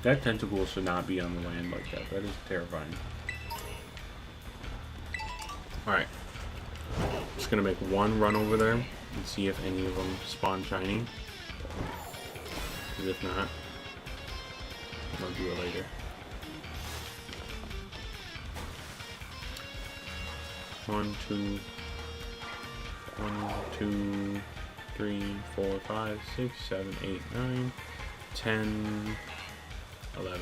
That tentacle should not be on the land like that. That is terrifying. Alright. Just gonna make one run over there and see if any of them spawn shiny. Because if not, I'll do it later. One, two, 3, 4, 5, 6, 7, 8, 9, 10, 11.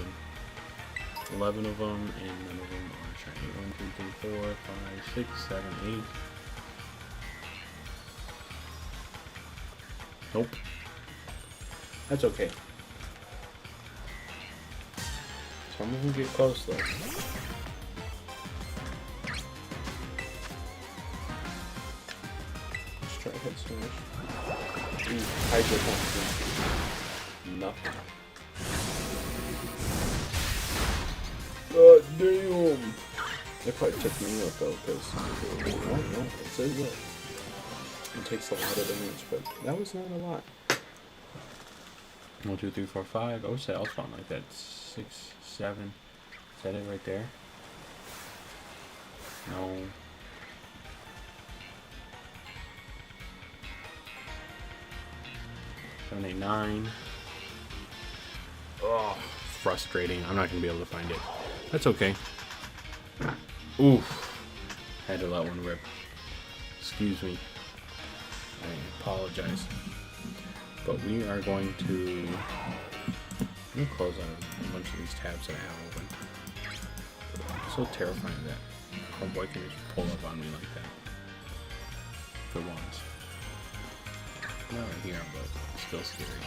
11 of them, and none of them are shiny. 1, 2, 3, 4, 5, 6, 7, 8. Nope. That's okay. Some of them get close though. Let's try head smash. Ooh, Hydro Pump. Nothing. God damn! It probably took me out though, because no, it says that. It takes a lot of damage, but that was not a lot. 1, 2, 3, 4, 5. I would say I'll spawn like that. 6, 7. Is that it right there? No. 7, 8, 9. Oh, frustrating. I'm not gonna be able to find it. That's okay. Oof. Had to let one rip. Excuse me. I apologize. But we are going to... Let me close out a bunch of these tabs that I have open. It's so terrifying that homeboy can just pull up on me like that. For once. Not right here, but still scary.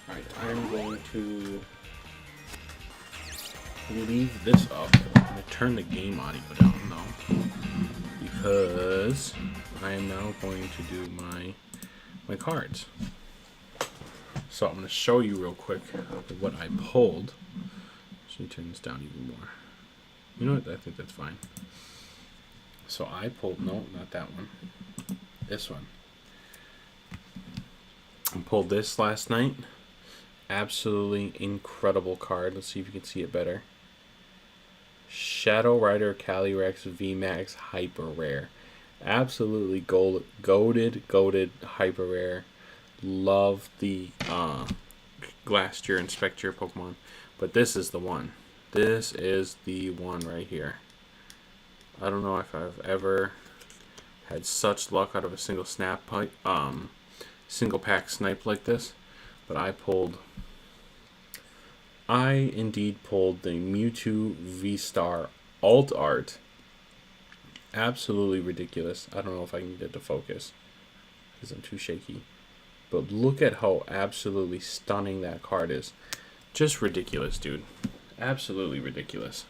Alright, I'm going to leave this up. I'm going to turn the game audio down though, because I am now going to do my cards. So I'm going to show you real quick what I pulled. Should turn this down even more. You know what? I think that's fine. So I pulled, no, not that one. This one. I pulled this last night. Absolutely incredible card. Let's see if you can see it better. Shadow Rider Calyrex VMAX Hyper Rare. Absolutely goated hyper rare. Love the Glass Year Inspect Your Pokemon. But this is the one. This is the one right here. I don't know if I've ever had such luck out of a single single pack snipe like this, but I indeed pulled the Mewtwo V-Star Alt Art. Absolutely ridiculous. I don't know if I can get it to focus because I'm too shaky. But look at how absolutely stunning that card is. Just ridiculous, dude. Absolutely ridiculous.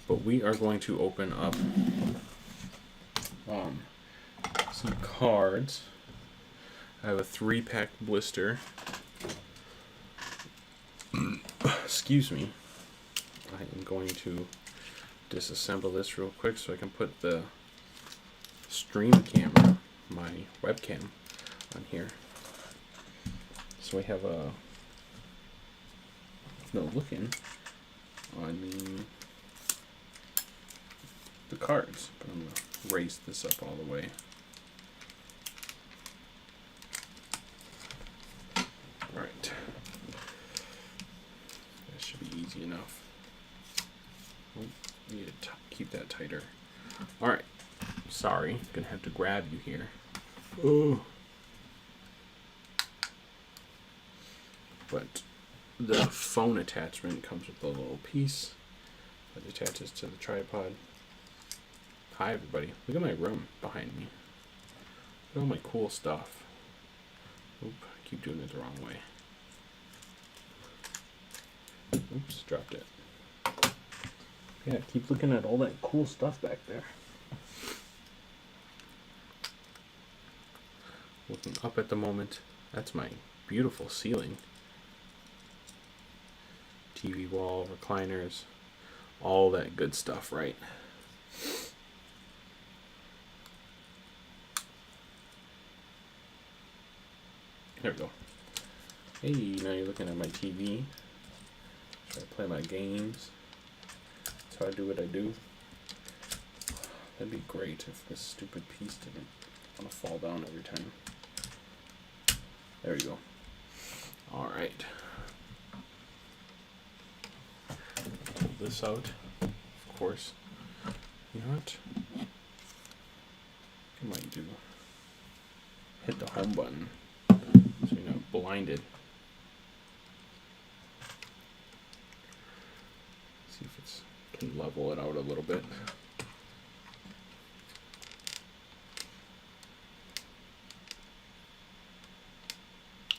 But we are going to open up some cards. I have a 3-pack blister. Excuse me. I am going to disassemble this real quick so I can put the stream camera, my webcam, on here. So we have a looking on the cards, but I'm gonna raise this up all the way. All right, that should be easy enough. Oh, need to keep that tighter. All right, Sorry, gonna have to grab you here. Oh. But the phone attachment comes with a little piece that attaches to the tripod. Hi everybody, look at my room behind me. Look at all my cool stuff. Oop, I keep doing it the wrong way. Oops, dropped it. Yeah, keep looking at all that cool stuff back there. Looking up at the moment. That's my beautiful ceiling. TV wall, recliners, all that good stuff, right? There we go. Hey, now you're looking at my TV. Try to play my games. That's how I do what I do. That'd be great if this stupid piece didn't want to fall down every time. There we go. Alright. Pull this out, of course. You know what? I might do. Hit the home button so you're not blinded. See if it's can level it out a little bit.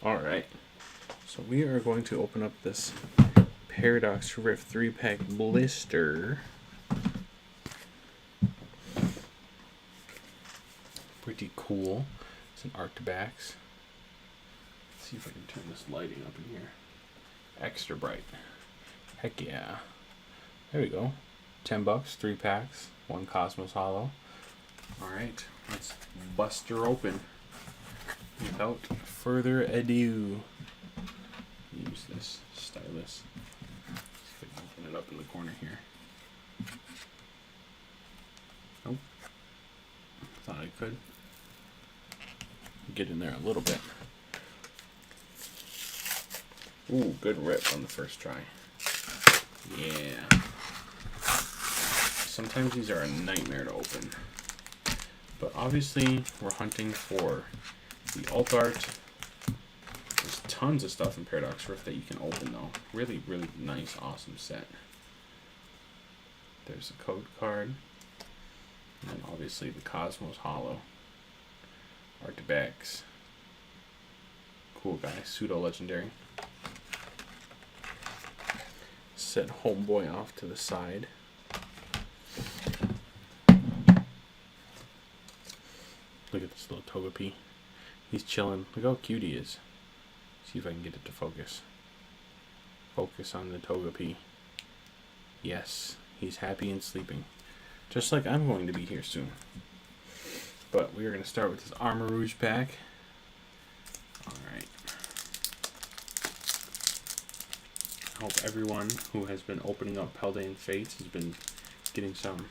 Alright, so we are going to open up this Paradox Rift 3-pack blister. Pretty cool. It's an Arctibax. Let's see if I can turn this lighting up in here. Extra bright. Heck yeah. There we go. $10, 3 packs, 1 Cosmos Hollow. Alright, let's bust her open. Without further ado, use this stylus. See if I can open it up in the corner here. Oh, thought I could get in there a little bit. Ooh, good rip on the first try. Yeah. Sometimes these are a nightmare to open, but obviously we're hunting for the alt art. There's tons of stuff in Paradox Rift that you can open though. Really, really nice, awesome set. There's a code card. And then obviously the Cosmos Hollow. Arctibax. Cool guy, pseudo legendary. Set Homeboy off to the side. Look at this little Togepi. He's chilling. Look how cute he is. See if I can get it to focus. Focus on the Togepi. Yes, he's happy and sleeping. Just like I'm going to be here soon. But we are going to start with this Armor Rouge pack. Alright. I hope everyone who has been opening up Paldean Fates has been getting some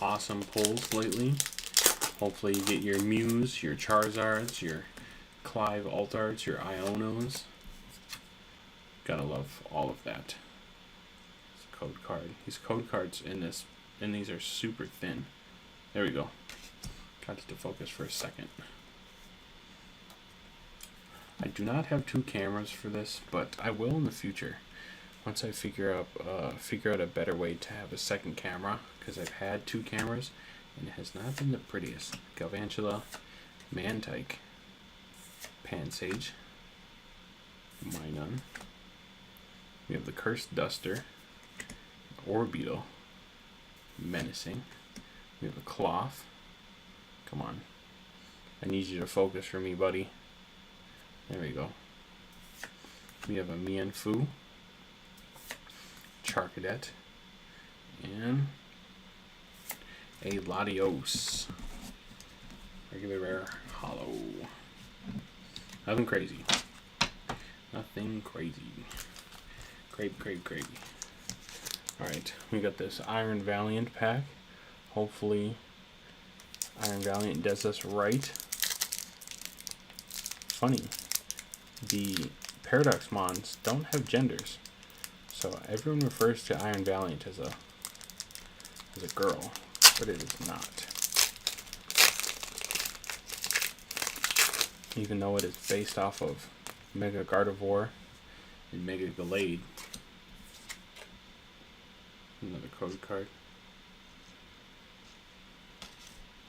awesome pulls lately. Hopefully you get your Mews, your Charizards, your Clive Altards, your Ionos. Gotta love all of that. It's a code card. These code cards in this, and these are super thin. There we go. Got it to focus for a second. I do not have 2 cameras for this, but I will in the future. Once I figure out a better way to have a second camera, because I've had 2 cameras and it has not been the prettiest. Galvantula, Mantike, Pansage, Minun. We have the Cursed Duster, Orbeetle, Menacing. We have a Cloth. Come on. I need you to focus for me, buddy. There we go. We have a Mienfoo, Charcadet, and a Latios. Regular rare hollow. Nothing crazy. Nothing crazy. Crazy. Alright, we got this Iron Valiant pack. Hopefully Iron Valiant does us right. Funny, the Paradox Mons don't have genders. So everyone refers to Iron Valiant as as a girl, but it is not. Even though it is based off of Mega Gardevoir and Mega Gallade. Another code card.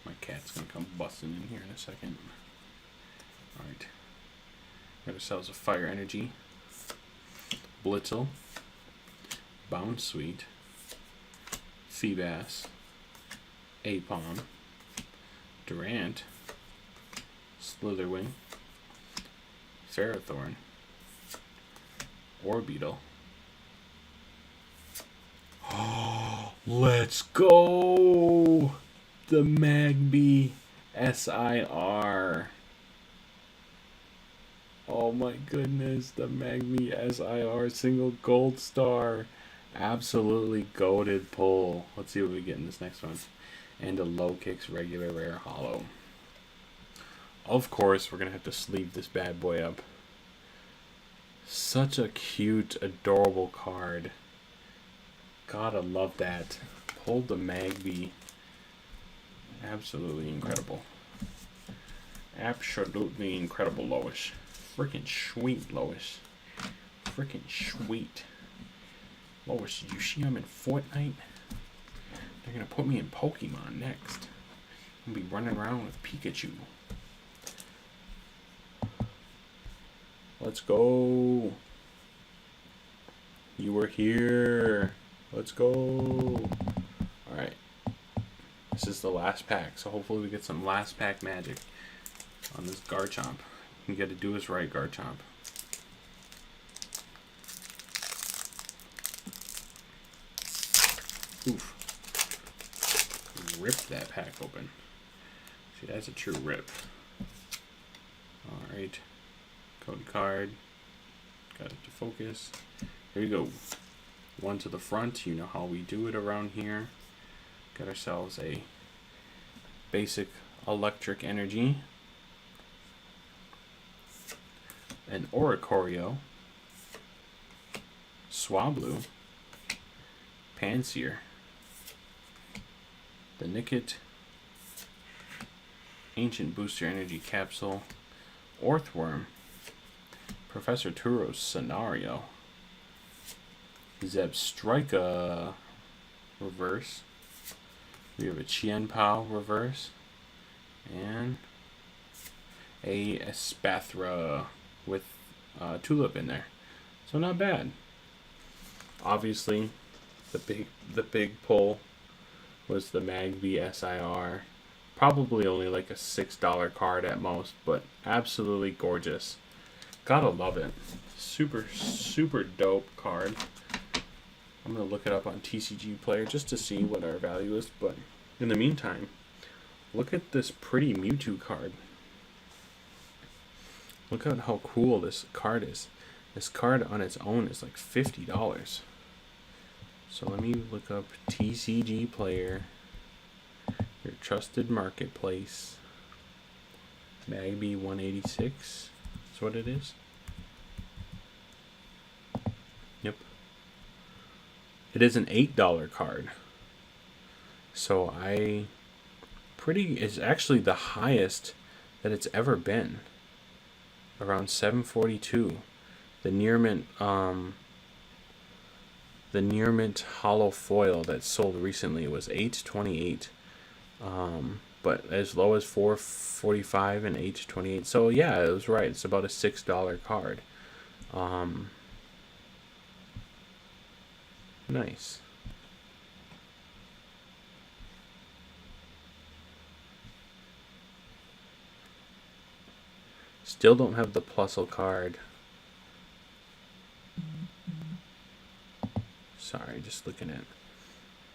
My cat's gonna come busting in here in a second. Alright. Got ourselves a Fire Energy, Blitzel, Bounce Sweet, Feebas, Apom, Durant, Slitherwing, Ferrothorn, Orbeetle. Oh, let's go! The Magby SIR. Oh my goodness, the Magby SIR single gold star. Absolutely goated pull. Let's see what we get in this next one. And a Low Kicks regular rare holo. Of course, we're going to have to sleeve this bad boy up. Such a cute, adorable card. Gotta love that. Pulled the Magby. Absolutely incredible. Absolutely incredible, Lois. Freaking sweet, Lois. Freaking sweet. Lois, did you see I'm in Fortnite? They're gonna put me in Pokemon next. I'm gonna be running around with Pikachu. Let's go. You were here. Let's go. Alright. This is the last pack, so hopefully we get some last pack magic on this Garchomp. You gotta do us right, Garchomp. Oof. Rip that pack open. See, that's a true rip. Alright. Code card. Got it to focus. Here we go. One to the front. You know how we do it around here. Got ourselves a basic electric energy. An Oricorio. Swablu. Pansear. The Nickit. Ancient Booster Energy Capsule. Orthworm. Professor Turo's Scenario. Zebstrika reverse. We have a Qianpao reverse. And a Espathra with Tulip in there. So not bad. Obviously, the big pull was the Magby SIR. Probably only like a $6 card at most, but absolutely gorgeous. Gotta love it. Super, super dope card. I'm going to look it up on TCG Player just to see what our value is, but in the meantime, look at this pretty Mewtwo card. Look at how cool this card is. This card on its own is like $50. So let me look up TCG Player, your trusted marketplace. Magby 186. That's what it is. Yep. It is an $8 card. So it's actually the highest that it's ever been. Around 742. The near mint hollow foil that sold recently was 828. But as low as 445 and 828. So yeah, it was right. It's about a $6 card. Nice. Still don't have the Plusle card. Sorry, just looking at.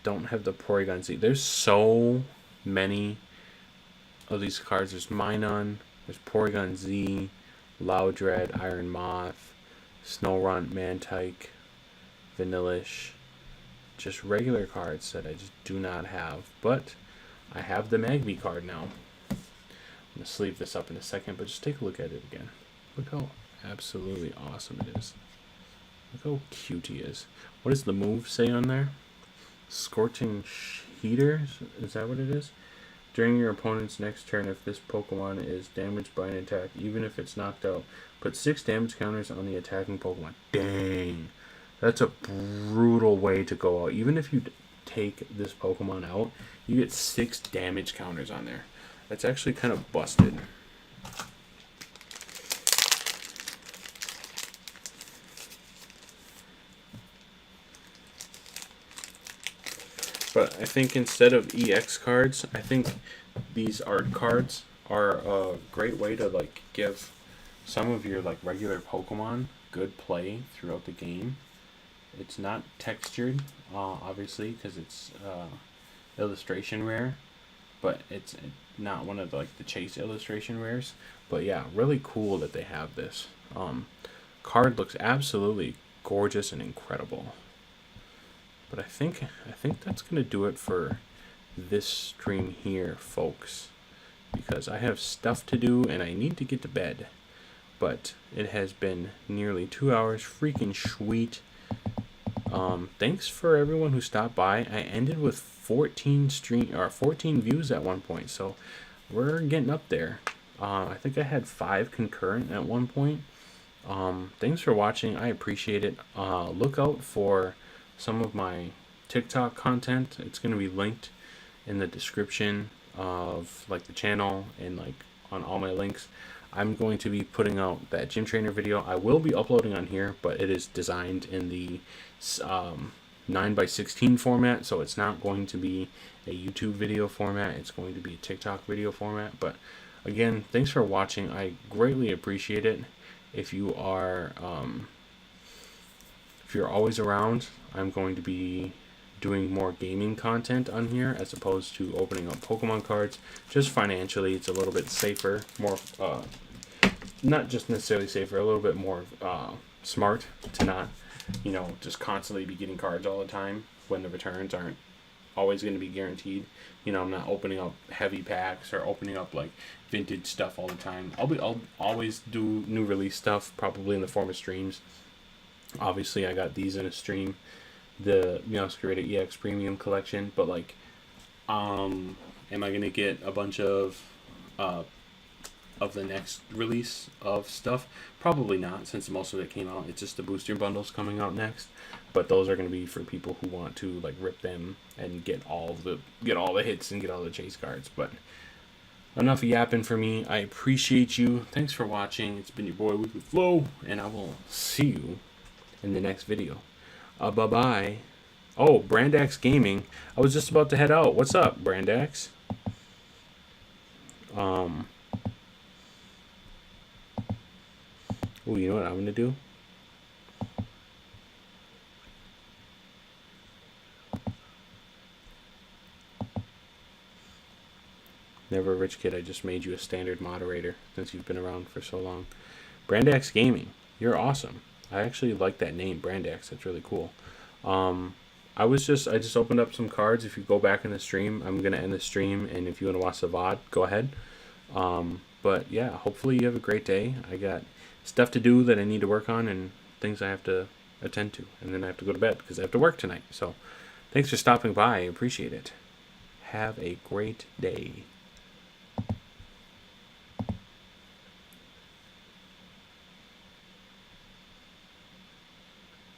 Don't have the Porygon Z. There's so many of these cards. There's Minun, there's Porygon Z, Loudred, Iron Moth, Snorunt, Mantike, Vanillish. Just regular cards that I just do not have. But I have the Magby card now. I'm going to sleeve this up in a second, but just take a look at it again. Look how absolutely awesome it is. Look how cute he is. What does the move say on there? Scorching Heater. Is that what it is? During your opponent's next turn, if this Pokemon is damaged by an attack, even if it's knocked out, put 6 damage counters on the attacking Pokemon. Dang. That's a brutal way to go out. Even if you take this Pokemon out, you get 6 damage counters on there. That's actually kind of busted. But I think instead of EX cards, I think these art cards are a great way to like give some of your like regular Pokemon good play throughout the game. It's not textured, obviously, because it's illustration rare, but it's not one of like the chase illustration rares. But yeah, really cool that they have this. Card looks absolutely gorgeous and incredible. But I think that's gonna do it for this stream here, folks, because I have stuff to do and I need to get to bed. But it has been nearly 2 hours, freaking sweet. Thanks for everyone who stopped by. I ended with 14 views at one point, so we're getting up there. I think I had 5 concurrent at one point. Thanks for watching. I appreciate it. Look out for some of my TikTok content. It's going to be linked in the description of like the channel and like on all my links. I'm going to be putting out that gym trainer video. I will be uploading on here, but it is designed in the 9:16 format, so it's not going to be a YouTube video format. It's going to be a TikTok video format. But again, thanks for watching. I greatly appreciate it. If you are if you're always around, I'm going to be doing more gaming content on here as opposed to opening up Pokemon cards. Just financially, it's a little bit safer, more not just necessarily safer, a little bit more smart to not, you know, just constantly be getting cards all the time when the returns aren't always going to be guaranteed. You know, I'm not opening up heavy packs or opening up like vintage stuff all the time. I'll always do new release stuff, probably in the form of streams. Obviously, I got these in a stream, the Meowscarada EX Premium Collection, but like, am I gonna get a bunch of the next release of stuff? Probably not, since most of it came out. It's just the booster bundles coming out next, but those are gonna be for people who want to like rip them and get all the hits and get all the chase cards. But enough yapping for me. I appreciate you. Thanks for watching. It's been your boy Weekly Flow, and I will see you in the next video. Bye-bye. Oh, Brandax Gaming. I was just about to head out. What's up, Brandax? Oh, you know what I'm going to do? Never a rich kid. I just made you a standard moderator since you've been around for so long. Brandax Gaming. You're awesome. I actually like that name, Brandax. That's really cool. I just opened up some cards. If you go back in the stream, I'm gonna end the stream, and if you want to watch the VOD, go ahead. But yeah, hopefully you have a great day. I got stuff to do that I need to work on and things I have to attend to, and then I have to go to bed because I have to work tonight. So thanks for stopping by. I appreciate it. Have a great day.